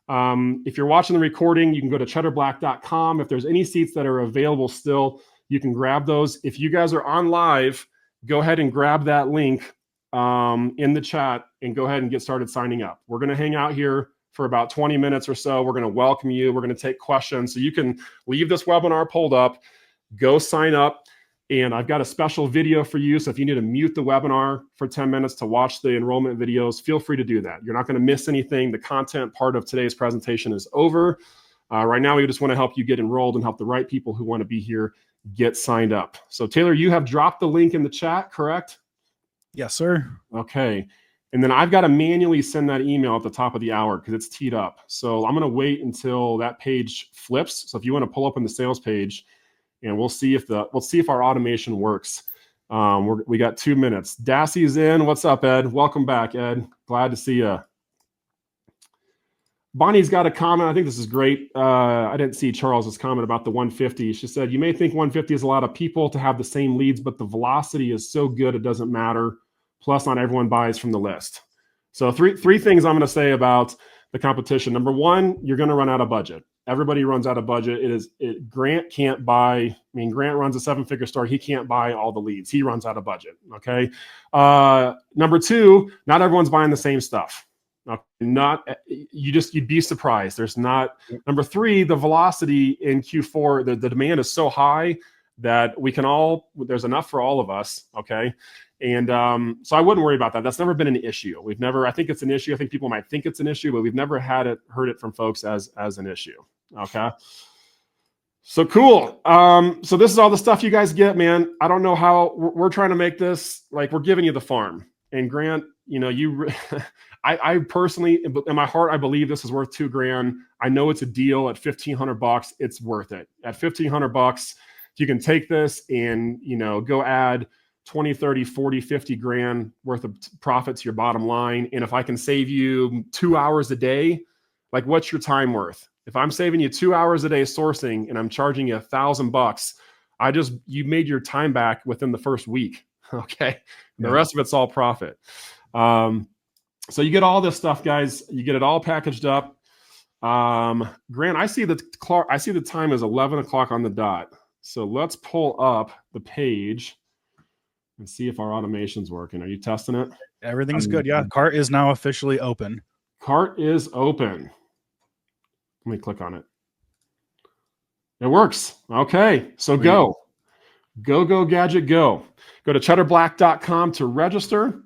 If you're watching the recording, you can go to cheddarblack.com. If there's any seats that are available still, you can grab those. If you guys are on live, go ahead and grab that link in the chat and go ahead and get started signing up. We're going to hang out here for about 20 minutes or so. We're going to welcome you. We're going to take questions. So you can leave this webinar pulled up, go sign up. And I've got a special video for you. So if you need to mute the webinar for 10 minutes to watch the enrollment videos, feel free to do that. You're not going to miss anything. The content part of today's presentation is over. Right now, we just want to help you get enrolled and help the right people who want to be here get signed up. So Taylor, you have dropped the link in the chat, correct? Yes, sir. Okay. And then I've got to manually send that email at the top of the hour because it's teed up. So I'm going to wait until that page flips. So if you want to pull up in the sales page, and we'll see if our automation works. We got 2 minutes. Dassey's in. What's up, Ed? Welcome back, Ed. Glad to see you. Bonnie's got a comment. I think this is great. I didn't see Charles's comment about the 150. She said, you may think 150 is a lot of people to have the same leads, but the velocity is so good it doesn't matter. Plus, not everyone buys from the list. So three things I'm going to say about the competition. Number one, you're going to run out of budget. Everybody runs out of budget. Grant can't buy. Grant runs a 7-figure store. He can't buy all the leads. He runs out of budget. Okay. Number two, not everyone's buying the same stuff. You'd be surprised. There's not. Number three, the velocity in Q4, the demand is so high that there's enough for all of us. Okay. And so I wouldn't worry about that. That's never been an issue. I think it's an issue. I think people might think it's an issue, but we've never heard it from folks as an issue. Okay. So cool. So this is all the stuff you guys get, man. I don't know how we're trying to make this, like, we're giving you the farm. And Grant, I personally, in my heart, I believe this is worth $2,000. I know it's a deal at $1,500. It's worth it. At $1,500, you can take this and, go add 20, 30, 40, 50 grand worth of profit to your bottom line. And if I can save you 2 hours a day, like, what's your time worth? If I'm saving you 2 hours a day sourcing and I'm charging you $1,000, you made your time back within the first week. Okay. The rest of it's all profit. So you get all this stuff, guys. You get it all packaged up. Grant, I see the time is 11 o'clock on the dot. So let's pull up the page and see if our automation's working. Are you testing it? Everything's good. Yeah. Cart is now officially open. Cart is open. Let me click on it. It works. Okay. So go gadget, go. Go to cheddarblack.com to register.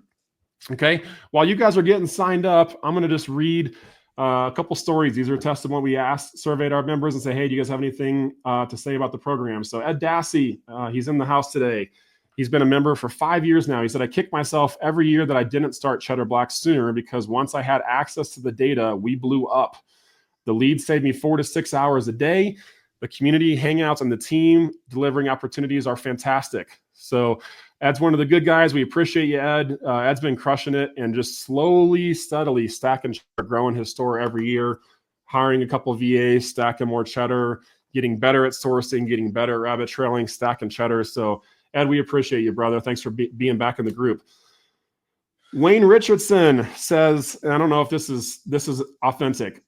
Okay. While you guys are getting signed up, I'm going to just read a couple stories. These are testimony we surveyed our members and say, hey, do you guys have anything to say about the program? So Ed Dassey, he's in the house today. He's been a member for 5 years now. He said, I kick myself every year that I didn't start Cheddar Black sooner because once I had access to the data, we blew up. The leads saved me 4 to 6 hours a day. The community hangouts and the team delivering opportunities are fantastic. So Ed's one of the good guys. We appreciate you, Ed. Ed's been crushing it and just slowly, steadily stacking cheddar, growing his store every year, hiring a couple of VAs, stacking more cheddar, getting better at sourcing, getting better at rabbit trailing, stacking cheddar. So Ed, we appreciate you, brother. Thanks for being back in the group. Wayne Richardson says, and I don't know if this is authentic.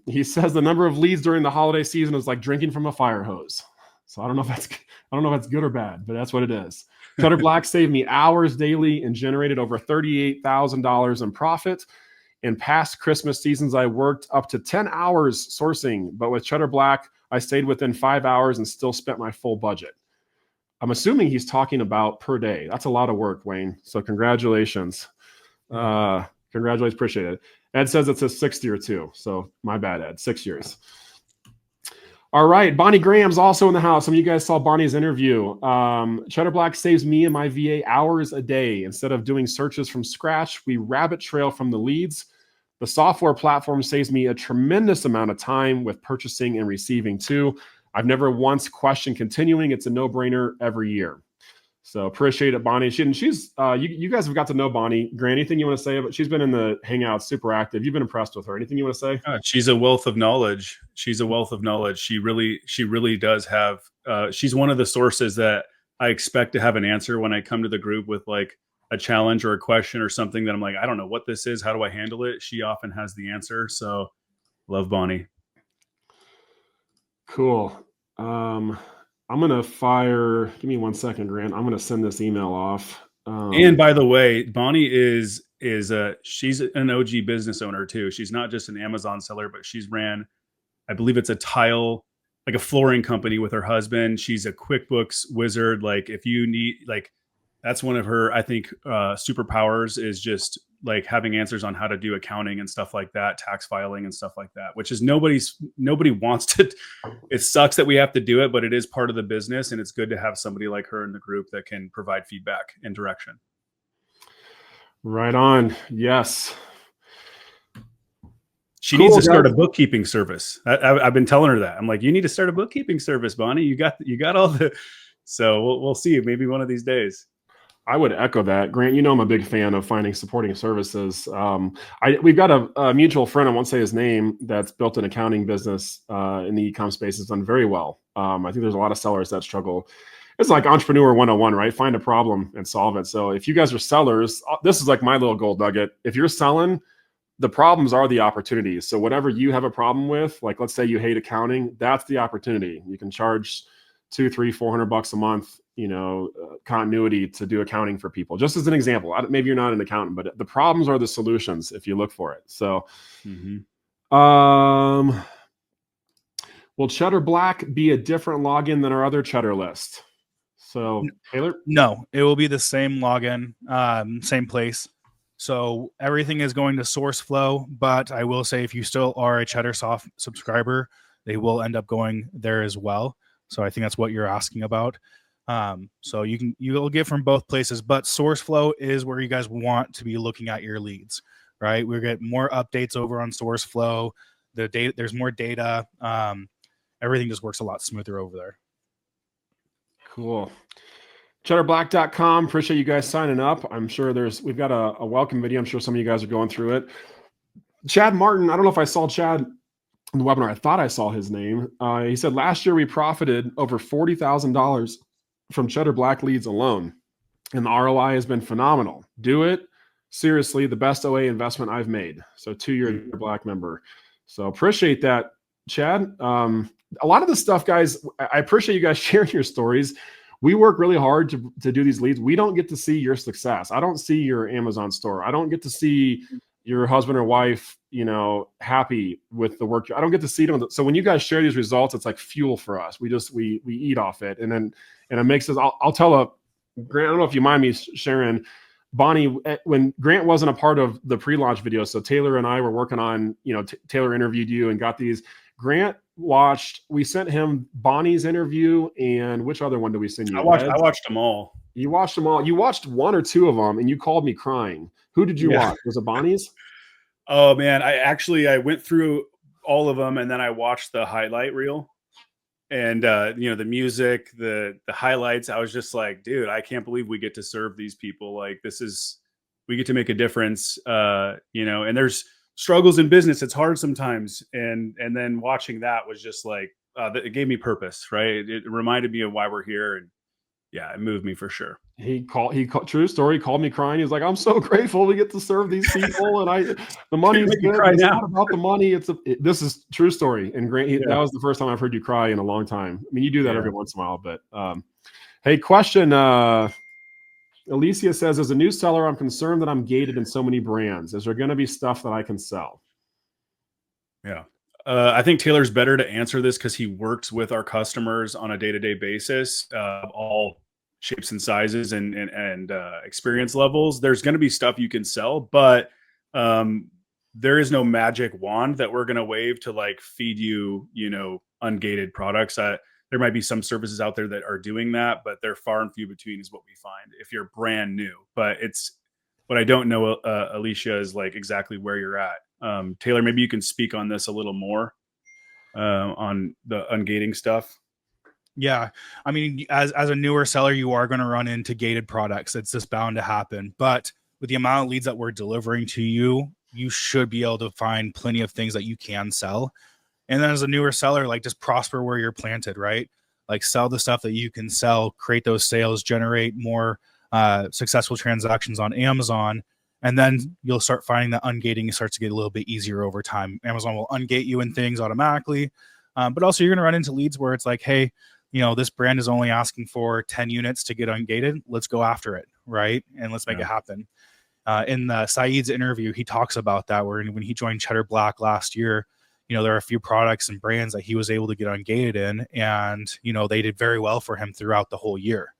He says the number of leads during the holiday season is like drinking from a fire hose. So I don't know if that's good or bad, but that's what it is. Cheddar Black saved me hours daily and generated over $38,000 in profit. In past Christmas seasons, I worked up to 10 hours sourcing, but with Cheddar Black, I stayed within 5 hours and still spent my full budget. I'm assuming he's talking about per day. That's a lot of work, Wayne. So congratulations. Congratulations. Appreciate it. Ed says it's a 6th year too. So my bad, Ed. 6 years. All right. Bonnie Graham's also in the house. Some of you guys saw Bonnie's interview. Cheddar Black saves me and my VA hours a day. Instead of doing searches from scratch, we rabbit trail from the leads. The software platform saves me a tremendous amount of time with purchasing and receiving too. I've never once questioned continuing. It's a no-brainer every year. So appreciate it, Bonnie. She's you guys have got to know Bonnie. Grant, anything you want to say about? She's been in the Hangouts, super active. You've been impressed with her. Anything you want to say? She's a wealth of knowledge. She's a wealth of knowledge. She really does have. She's one of the sources that I expect to have an answer when I come to the group with like a challenge or a question or something that I'm like, I don't know what this is. How do I handle it? She often has the answer. So love Bonnie. Cool. I'm gonna fire. Give me 1 second, Grant. I'm gonna send this email off. And by the way, Bonnie is she's an OG business owner too. She's not just an Amazon seller, but she's ran, I believe it's a tile, like a flooring company with her husband. She's a QuickBooks wizard. Like if you need, like that's one of her, I think, superpowers is just like having answers on how to do accounting and stuff like that, tax filing and stuff like that, which is nobody wants to. It sucks that we have to do it, but it is part of the business. And it's good to have somebody like her in the group that can provide feedback and direction. Right on. Yes. She needs to start a bookkeeping service. I've been telling her that. I'm like, you need to start a bookkeeping service, Bonnie. You got all the, so we'll see. Maybe one of these days. I would echo that. Grant, you know I'm a big fan of finding supporting services. We've got a mutual friend, I won't say his name, that's built an accounting business in the e-com space. Has done very well. I think there's a lot of sellers that struggle. It's like entrepreneur 101, right? Find a problem and solve it. So if you guys are sellers, this is like my little gold nugget. If you're selling, the problems are the opportunities. So whatever you have a problem with, like let's say you hate accounting, that's the opportunity. You can charge $200, $300, $400 a month, continuity to do accounting for people. Just as an example, maybe you're not an accountant, but the problems are the solutions if you look for it. So, will Cheddar Black be a different login than our other Cheddar list? So, Taylor? No, it will be the same login, same place. So everything is going to SourceFlow, but I will say if you still are a CheddarSoft subscriber, they will end up going there as well. So I think that's what you're asking about. So you'll get from both places, but SourceFlow is where you guys want to be looking at your leads, right? We'll get more updates over on SourceFlow. The data, there's more data. Everything just works a lot smoother over there. Cool. CheddarBlack.com. Appreciate you guys signing up. I'm sure we've got a welcome video. I'm sure some of you guys are going through it. Chad Martin, I don't know if I saw Chad in the webinar. I thought I saw his name. He said last year we profited over $40,000 from Cheddar Black leads alone, and the ROI has been phenomenal. Do it. Seriously, the best OA investment I've made. So 2-year Black member. So appreciate that, Chad. A lot of the stuff, guys, I appreciate you guys sharing your stories. We work really hard to do these leads. We don't get to see your success. I don't see your Amazon store. I don't get to see your husband or wife, happy with the work. I don't get to see them. So when you guys share these results, it's like fuel for us. We eat off it. And it makes us, I'll tell Grant, I don't know if you mind me sharing, Bonnie, when Grant wasn't a part of the pre-launch video, so Taylor and I were working on, Taylor interviewed you and got these. Grant we sent him Bonnie's interview, and which other one did we send you? I watched them all. You watched them all. You watched 1 or 2 of them, and you called me crying. Who did you watch? Was it Bonnie's? Oh man, I went through all of them, and then I watched the highlight reel, and the music, the highlights. I was just like, dude, I can't believe we get to serve these people. Like we get to make a difference. And there's struggles in business. It's hard sometimes. And then watching that was just like, it gave me purpose, right? It reminded me of why we're here. And Yeah, it moved me for sure. He called, true story, he called me crying. He was like, I'm so grateful we get to serve these people. And the money's Make me good, cry but it's now. not about the money. This is true story. And Grant, that was the first time I've heard you cry in a long time. I mean, you do that every once in a while, but hey, question. Alicia says, as a new seller, I'm concerned that I'm gated in so many brands. Is there going to be stuff that I can sell? Yeah. I think Taylor's better to answer this because he works with our customers on a day-to-day basis, all shapes and sizes and experience levels. There's going to be stuff you can sell, but there is no magic wand that we're going to wave to like feed you, ungated products. There might be some services out there that are doing that, but they're far and few between is what we find if you're brand new. But what I don't know, Alicia, is like exactly where you're at. Taylor, maybe you can speak on this a little more on the ungating stuff. Yeah. I mean, as a newer seller, you are going to run into gated products. It's just bound to happen. But with the amount of leads that we're delivering to you, you should be able to find plenty of things that you can sell. And then as a newer seller, like just prosper where you're planted, right? Like sell the stuff that you can sell, create those sales, generate more successful transactions on Amazon. And then you'll start finding that ungating starts to get a little bit easier over time. Amazon will ungate you in things automatically. But also you're going to run into leads where it's like, hey, this brand is only asking for 10 units to get ungated. Let's go after it, right? And let's make it happen. In the Saeed's interview, he talks about that where when he joined Cheddar Black last year, there are a few products and brands that he was able to get ungated in, and, they did very well for him throughout the whole year.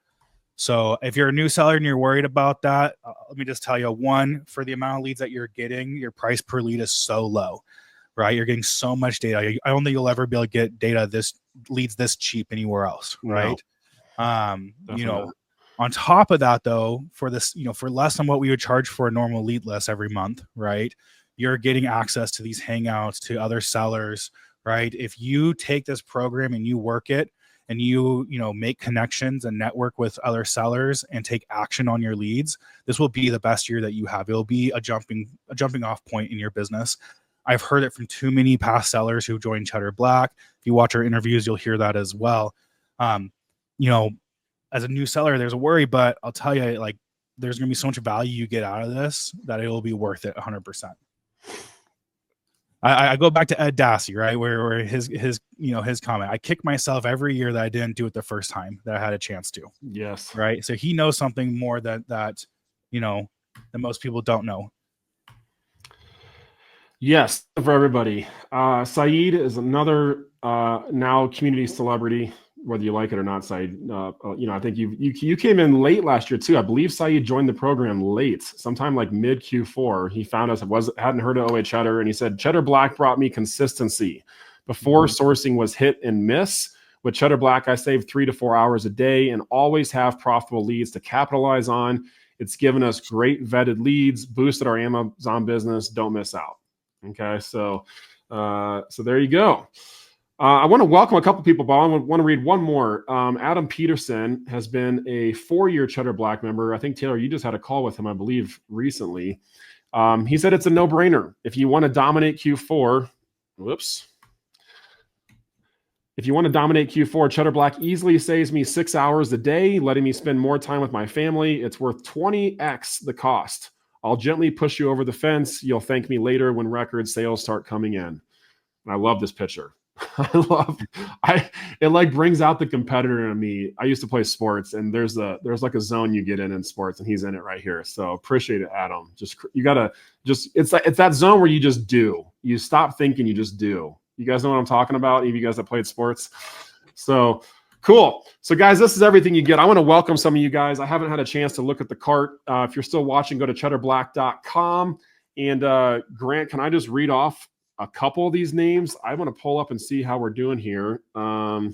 So if you're a new seller and you're worried about that, let me just tell you, one, for the amount of leads that you're getting, your price per lead is so low, right? You're getting so much data. I don't think you'll ever be able to get data leads this cheap anywhere else, right? No, on top of that, though, for this, for less than what we would charge for a normal lead list every month, right? You're getting access to these hangouts, to other sellers, right? If you take this program and you work it and you make connections and network with other sellers and take action on your leads, this will be the best year that you have. It'll be a jumping off point in your business. I've heard it from too many past sellers who joined Cheddar Black. If you watch our interviews, you'll hear that as well. As a new seller, there's a worry, but I'll tell you, like, there's going to be so much value you get out of this that it will be worth it 100%. I go back to Ed Dassey, right? Where his comment, I kick myself every year that I didn't do it the first time that I had a chance to. Yes. Right. So he knows something more that most people don't know. Yes, for everybody. Saeed is another now community celebrity, whether you like it or not, Saeed. I think you came in late last year too. I believe Saeed joined the program late, sometime like mid Q4. He found us, hadn't heard of OA Cheddar, and he said, Cheddar Black brought me consistency. Before sourcing was hit and miss. With Cheddar Black, I saved 3 to 4 hours a day and always have profitable leads to capitalize on. It's given us great vetted leads, boosted our Amazon business. Don't miss out. Okay, so there you go. I want to welcome a couple people, but I want to read one more. Adam Peterson has been a 4-year Cheddar Black member. I think, Taylor, you just had a call with him, I believe, recently. He said it's a no-brainer. If you want to dominate Q4, if you want to dominate Q4, Cheddar Black easily saves me 6 hours a day, letting me spend more time with my family. It's worth 20x the cost. I'll gently push you over the fence. You'll thank me later when record sales start coming in. And I love this picture. It like brings out the competitor in me. I used to play sports, and there's like a zone you get in sports, and he's in it right here. So appreciate it, Adam. It's that zone where you just do. You stop thinking, you just do. You guys know what I'm talking about? Even you guys that played sports. So cool. So guys, this is everything you get. I want to welcome some of you guys. I haven't had a chance to look at the cart. If you're still watching, go to cheddarblack.com. And Grant, can I just read off a couple of these names? I want to pull up and see how we're doing here. Let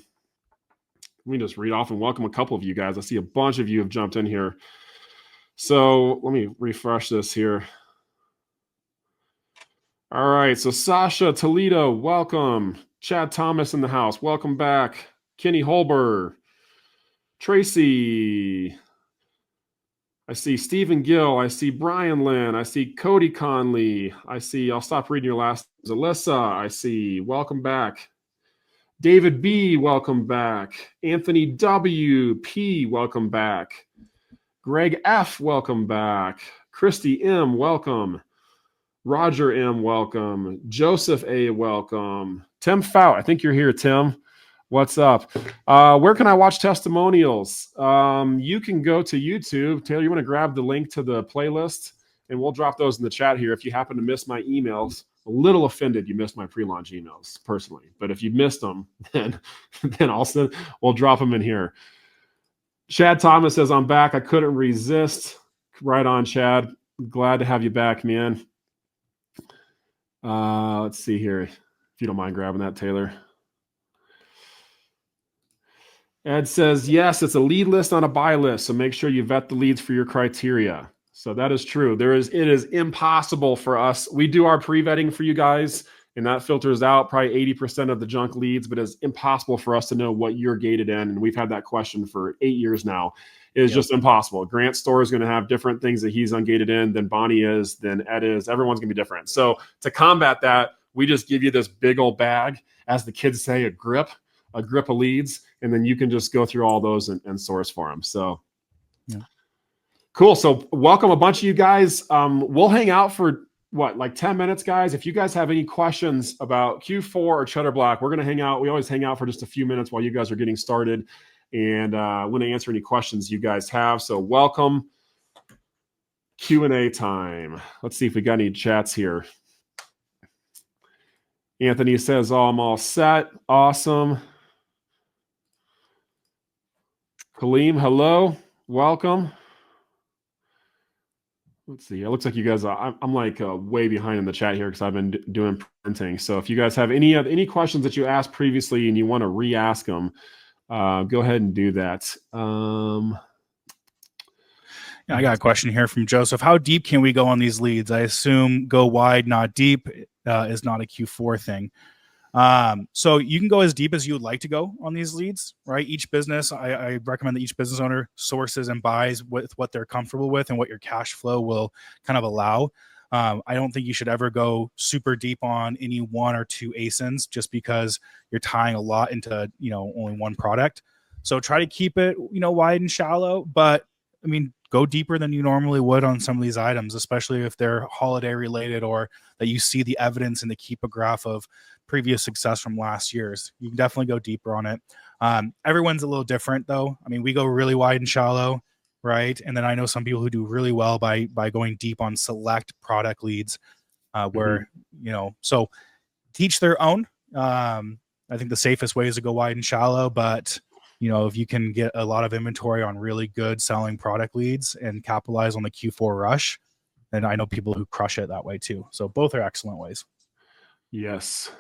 me just read off and welcome a couple of you guys. I see a bunch of you have jumped in here. So let me refresh this here. All right. So Sasha Toledo, welcome. Chad Thomas in the house. Welcome back. Kenny Holber. Tracy. I see Stephen Gill. I see Brian Lynn. I see Cody Conley. I'll stop reading your last. Alyssa, I see. Welcome back. David B, welcome back. Anthony W, P, welcome back. Greg F, welcome back. Christy M, welcome. Roger M, welcome. Joseph A, welcome. Tim Fout, I think you're here, Tim. What's up? Where can I watch testimonials? You can go to YouTube. Taylor, you want to grab the link to the playlist, and we'll drop those in the chat here. If you happen to miss my emails, a little offended you missed my pre-launch emails personally, but if you missed them, then we'll drop them in here. Chad Thomas says, I'm back. I couldn't resist. Right on, Chad. Glad to have you back, man. Let's see here. If you don't mind grabbing that, Taylor. Ed says, yes, it's a lead list on a buy list, so make sure you vet the leads for your criteria. So that is true. It is impossible for us. We do our pre-vetting for you guys, and that filters out probably 80% of the junk leads, but it's impossible for us to know what you're gated in. And we've had that question for 8 years now. It is just impossible. Grant's store is going to have different things that he's ungated in than Bonnie is, than Ed is. Everyone's going to be different. So to combat that, we just give you this big old bag, as the kids say, a grip of leads, and then you can just go through all those and source for them. So yeah. Cool. So welcome a bunch of you guys. We'll hang out for like 10 minutes, guys. If you guys have any questions about Q4 or Cheddar Black, we're going to hang out. We always hang out for just a few minutes while you guys are getting started, and want to answer any questions you guys have. So welcome. Q&A time. Let's see if we got any chats here. Anthony says, oh, I'm all set. Awesome. Kaleem, hello. Welcome. Let's see. It looks like you guys are, I'm like way behind in the chat here because I've been doing printing. So if you guys have any questions that you asked previously and you want to re-ask them, go ahead and do that. Yeah, I got a question here from Joseph. How deep can we go on these leads? I assume go wide, not deep, is not a Q4 thing. So you can go as deep as you would like to go on these leads, right? Each business, I recommend that each business owner sources and buys with what they're comfortable with and what your cash flow will kind of allow. I don't think you should ever go super deep on any one or two ASINs just because you're tying a lot into, only one product. So try to keep it, wide and shallow, but I mean, go deeper than you normally would on some of these items, especially if they're holiday related or that you see the evidence in the keep a graph of previous success from last year's. You can definitely go deeper on it. Everyone's a little different though. I mean, we go really wide and shallow, right? And then I know some people who do really well by going deep on select product leads, where, so teach their own. I think the safest way is to go wide and shallow, but if you can get a lot of inventory on really good selling product leads and capitalize on the Q4 rush, then I know people who crush it that way too. So both are excellent ways. Yes.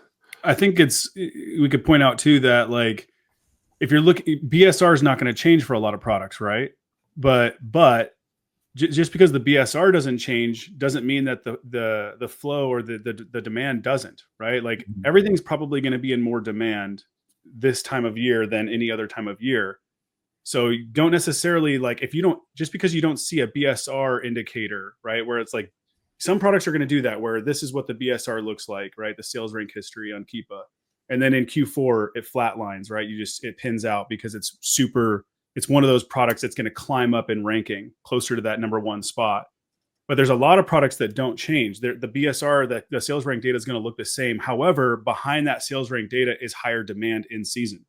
I think we could point out too that like, if you're looking, BSR is not going to change for a lot of products, right? But just because the BSR doesn't change doesn't mean that the flow or the demand doesn't, right? Like everything's probably going to be in more demand this time of year than any other time of year. So you don't necessarily just because you don't see a BSR indicator, right? Where it's like some products are going to do that, where this is what the BSR looks like, right? The sales rank history on Keepa. And then in Q4, it flatlines, right? It pins out because it's one of those products that's going to climb up in ranking closer to that number one spot. But there's a lot of products that don't change. The BSR, the sales rank data is going to look the same. However, behind that sales rank data is higher demand in season.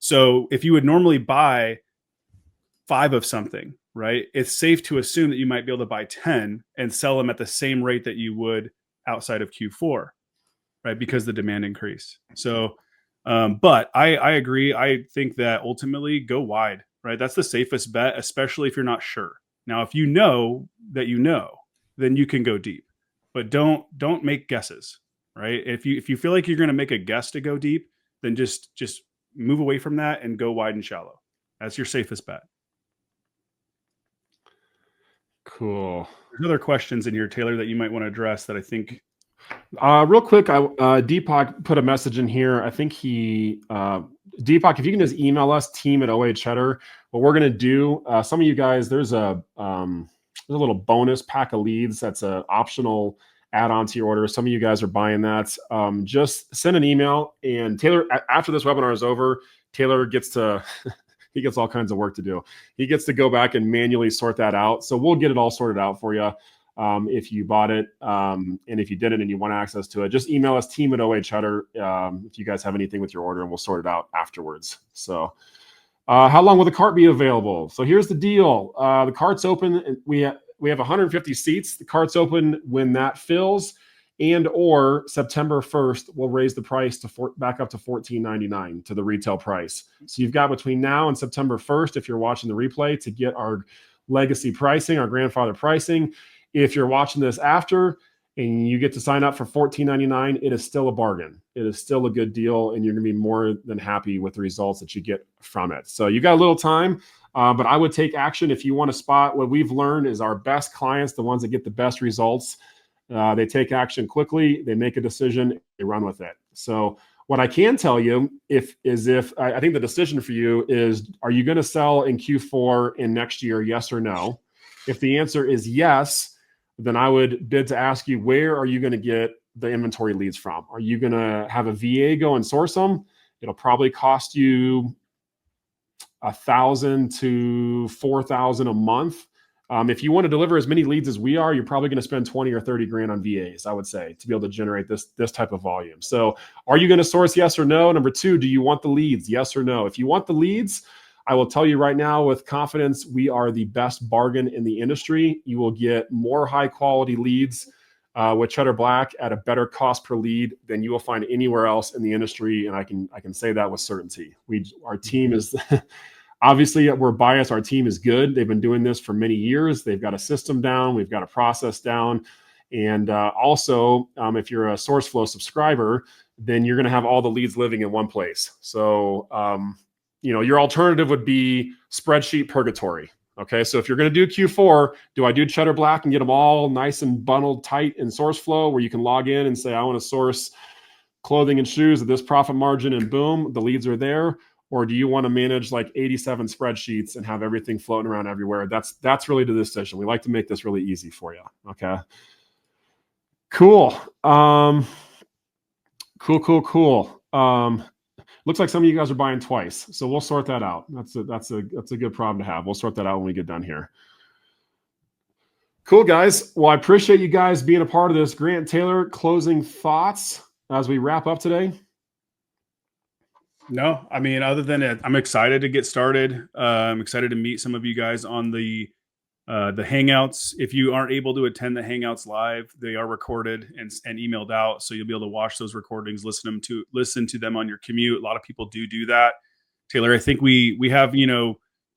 So if you would normally buy 5 of something, right, it's safe to assume that you might be able to buy 10 and sell them at the same rate that you would outside of Q4, right? Because the demand increased. So, but I agree. I think that ultimately go wide, right? That's the safest bet, especially if you're not sure. Now, if you know that then you can go deep, but don't make guesses, right? If you feel like you're going to make a guess to go deep, then just move away from that and go wide and shallow. That's your safest bet. Cool. There's other questions in here, Taylor, that you might want to address that I think. Real quick, Deepak put a message in here. I think Deepak, if you can just email us, team@OA-Cheddar. What we're going to do, some of you guys, there's a little bonus pack of leads that's an optional add on to your order. Some of you guys are buying that. Just send an email, and Taylor, after this webinar is over, Taylor gets to, he gets all kinds of work to do. He gets to go back and manually sort that out. So we'll get it all sorted out for you. If you bought it, and if you didn't and you want access to it, just email us, team@OA-Cheddar, if you guys have anything with your order, and we'll sort it out afterwards. So how long will the cart be available? So here's the deal. The cart's open. We have 150 seats. The cart's open when that fills, and or September 1st, we'll raise the price to back up to $14.99 to the retail price. So you've got between now and September 1st, if you're watching the replay, to get our legacy pricing, our grandfather pricing. If you're watching this after and you get to sign up for $14.99, it is still a bargain. It is still a good deal, and you're going to be more than happy with the results that you get from it. So you got a little time, but I would take action if you want to spot. What we've learned is our best clients, the ones that get the best results, they take action quickly, they make a decision, they run with it. So what I can tell you I think the decision for you is, are you going to sell in Q4 in next year, yes or no? If the answer is yes, then I would bid to ask you, where are you going to get the inventory leads from? Are you going to have a VA go and source them? It'll probably cost you $1,000 to $4,000 a month. If you want to deliver as many leads as we are, you're probably going to spend 20 or 30 grand on VAs, I would say, to be able to generate this type of volume. So are you going to source, yes or no? Number two, do you want the leads, yes or no? If you want the leads, I will tell you right now with confidence, we are the best bargain in the industry. You will get more high quality leads with Cheddar Black at a better cost per lead than you will find anywhere else in the industry. And I can say that with certainty. Our team is, obviously we're biased. Our team is good. They've been doing this for many years. They've got a system down. We've got a process down. And also, if you're a SourceFlow subscriber, then you're going to have all the leads living in one place. So, your alternative would be spreadsheet purgatory. Okay, so if you're going to do Q4, do I do Cheddar Black and get them all nice and bundled tight in SourceFlow, where you can log in and say, I want to source clothing and shoes at this profit margin, and boom, the leads are there? Or do you want to manage like 87 spreadsheets and have everything floating around everywhere? That's really the decision. We like to make this really easy for you. Okay, cool. Cool. Looks like some of you guys are buying twice, so we'll sort that out. That's a good problem to have. We'll sort that out when we get done here. Cool, guys. Well, I appreciate you guys being a part of this. Grant, Taylor, closing thoughts as we wrap up today? No, I mean, other than it, I'm excited to get started. I'm excited to meet some of you guys on the Hangouts. If you aren't able to attend the Hangouts live, they are recorded and emailed out. So you'll be able to watch those recordings, listen to them on your commute. A lot of people do that. Taylor, I think we have,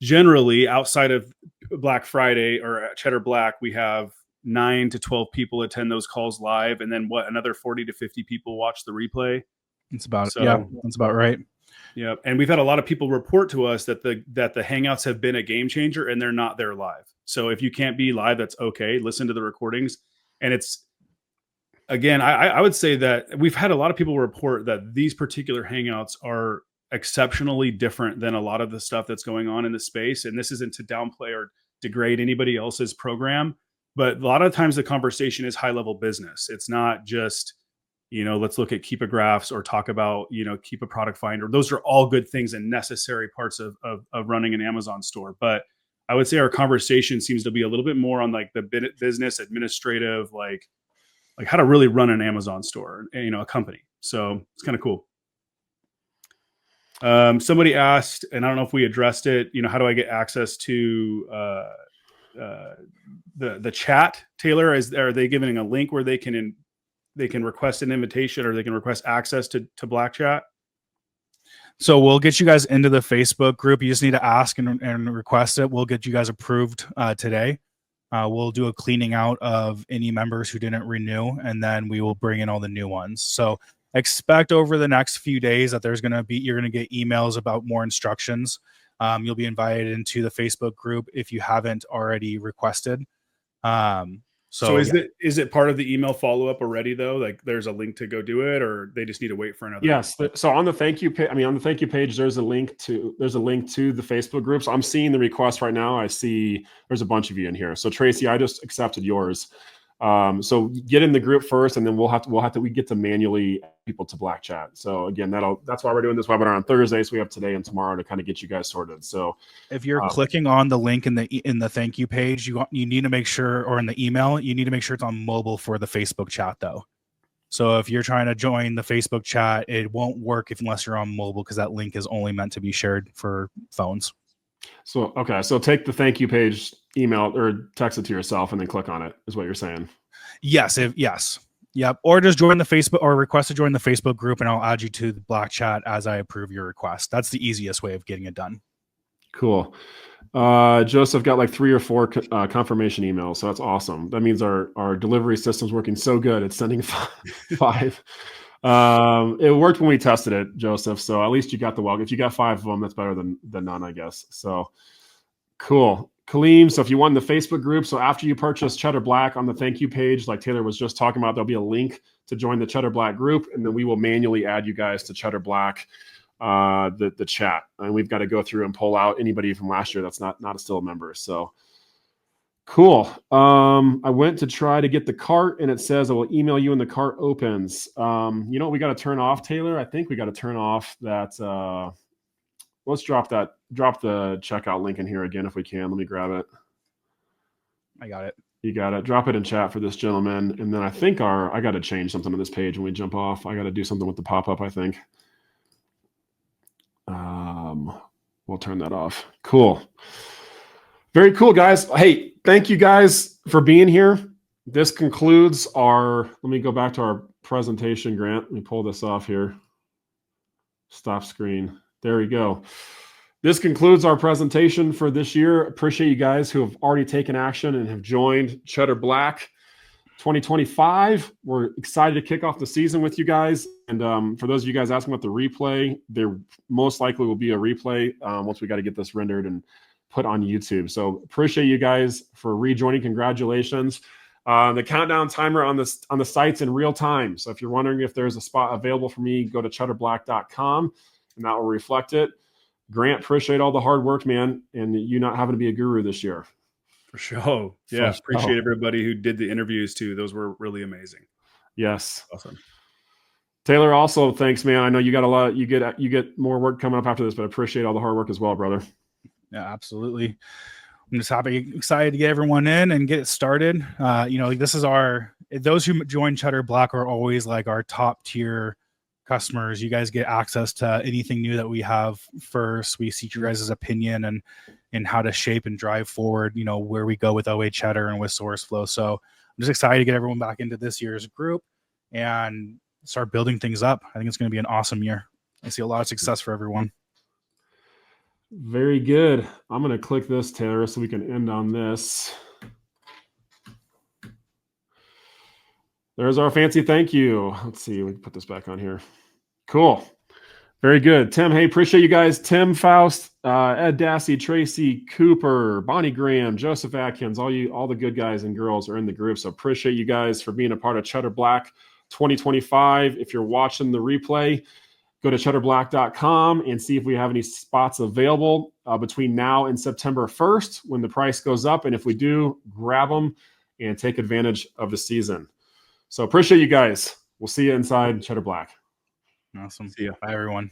generally outside of Black Friday or Cheddar Black, we have 9 to 12 people attend those calls live. And then another 40 to 50 people watch the replay. That's about right. Yeah. And we've had a lot of people report to us that the Hangouts have been a game changer, and they're not there live. So if you can't be live, that's okay. Listen to the recordings. And it's, again, I would say that we've had a lot of people report that these particular Hangouts are exceptionally different than a lot of the stuff that's going on in the space. And this isn't to downplay or degrade anybody else's program, but a lot of times the conversation is high level business. It's not just, let's look at Keep a Graphs or talk about, Keep a Product Finder. Those are all good things and necessary parts of running an Amazon store. But I would say our conversation seems to be a little bit more on like the business administrative, like how to really run an Amazon store, a company. So it's kind of cool. Somebody asked, and I don't know if we addressed it, how do I get access to the chat? Taylor, are they giving a link where they can request an invitation, or they can request access to Black Chat? So we'll get you guys into the Facebook group. You just need to ask and request it. We'll get you guys approved today. We'll do a cleaning out of any members who didn't renew, and then we will bring in all the new ones. So expect over the next few days that you're going to get emails about more instructions. You'll be invited into the Facebook group if you haven't already requested. So is it part of the email follow-up already though? Like there's a link to go do it, or they just need to wait for another? Yes. So on the thank you page, there's a link to the Facebook group. So I'm seeing the request right now. I see there's a bunch of you in here. So Tracy, I just accepted yours. So get in the group first, and then we get to manually add people to Black Chat. So again, that's why we're doing this webinar on Thursday. So we have today and tomorrow to kind of get you guys sorted. So if you're clicking on the link in the thank you page, you need to make sure, or in the email, you need to make sure it's on mobile for the Facebook chat though. So if you're trying to join the Facebook chat, it won't work unless you're on mobile, because that link is only meant to be shared for phones. So, okay. So take the thank you page, email or text it to yourself, and then click on it is what you're saying. Yes. Yes. Yep. Or just join the Facebook, or request to join the Facebook group, and I'll add you to the Black Chat as I approve your request. That's the easiest way of getting it done. Cool. Joseph got like 3 or 4 confirmation emails. So that's awesome. That means our delivery system's working so good. It's sending 5. It worked when we tested it, Joseph. So at least you got the welcome. If you got 5 of them, that's better than none, I guess. So cool. Kaleem, so if you want the Facebook group, so after you purchase Cheddar Black on the thank you page, like Taylor was just talking about, there'll be a link to join the Cheddar Black group, and then we will manually add you guys to Cheddar Black, the chat. And we've got to go through and pull out anybody from last year that's not still a member. So cool. I went to try to get the cart, and it says I will email you when the cart opens. You know what we got to turn off, Taylor? I think we got to turn off that. Let's drop the checkout link in here again if we can. Let me grab it. I got it. You got it. Drop it in chat for this gentleman. And then I think I got to change something on this page when we jump off. I got to do something with the pop-up, I think. We'll turn that off. Cool. Very cool, guys. Hey, thank you guys for being here. This concludes let me go back to our presentation, Grant. Let me pull this off here. Stop screen. There we go. This concludes our presentation for this year. Appreciate you guys who have already taken action and have joined Cheddar Black 2025. We're excited to kick off the season with you guys. And for those of you guys asking about the replay, there most likely will be a replay once we got to get this rendered and put on YouTube. So appreciate you guys for rejoining. Congratulations. The countdown timer on the site's in real time. So if you're wondering if there's a spot available for me, go to cheddarblack.com. and that will reflect it. Grant, appreciate all the hard work, man, and you not having to be a guru this year. For sure. Yeah, appreciate everybody who did the interviews too. Those were really amazing. Yes. Awesome. Taylor, also thanks, man. I know you got a lot. You get more work coming up after this, but I appreciate all the hard work as well, brother. Yeah, absolutely. I'm just excited to get everyone in and get it started. This is those who join Cheddar Black are always like our top tier customers. You guys get access to anything new that we have first. We seek your guys' opinion and how to shape and drive forward, where we go with OA Cheddar and with SourceFlow. So I'm just excited to get everyone back into this year's group and start building things up. I think it's going to be an awesome year. I see a lot of success for everyone. Very good. I'm going to click this, Taylor, so we can end on this. There's our fancy thank you. Let's see. We can put this back on here. Cool. Very good. Tim, hey, appreciate you guys. Tim Faust, Ed Dassey, Tracy Cooper, Bonnie Graham, Joseph Atkins, all the good guys and girls are in the group. So appreciate you guys for being a part of Cheddar Black 2025. If you're watching the replay, go to cheddarblack.com and see if we have any spots available between now and September 1st when the price goes up. And if we do, grab them and take advantage of the season. So appreciate you guys. We'll see you inside Cheddar Black. Awesome. See ya. Bye, everyone.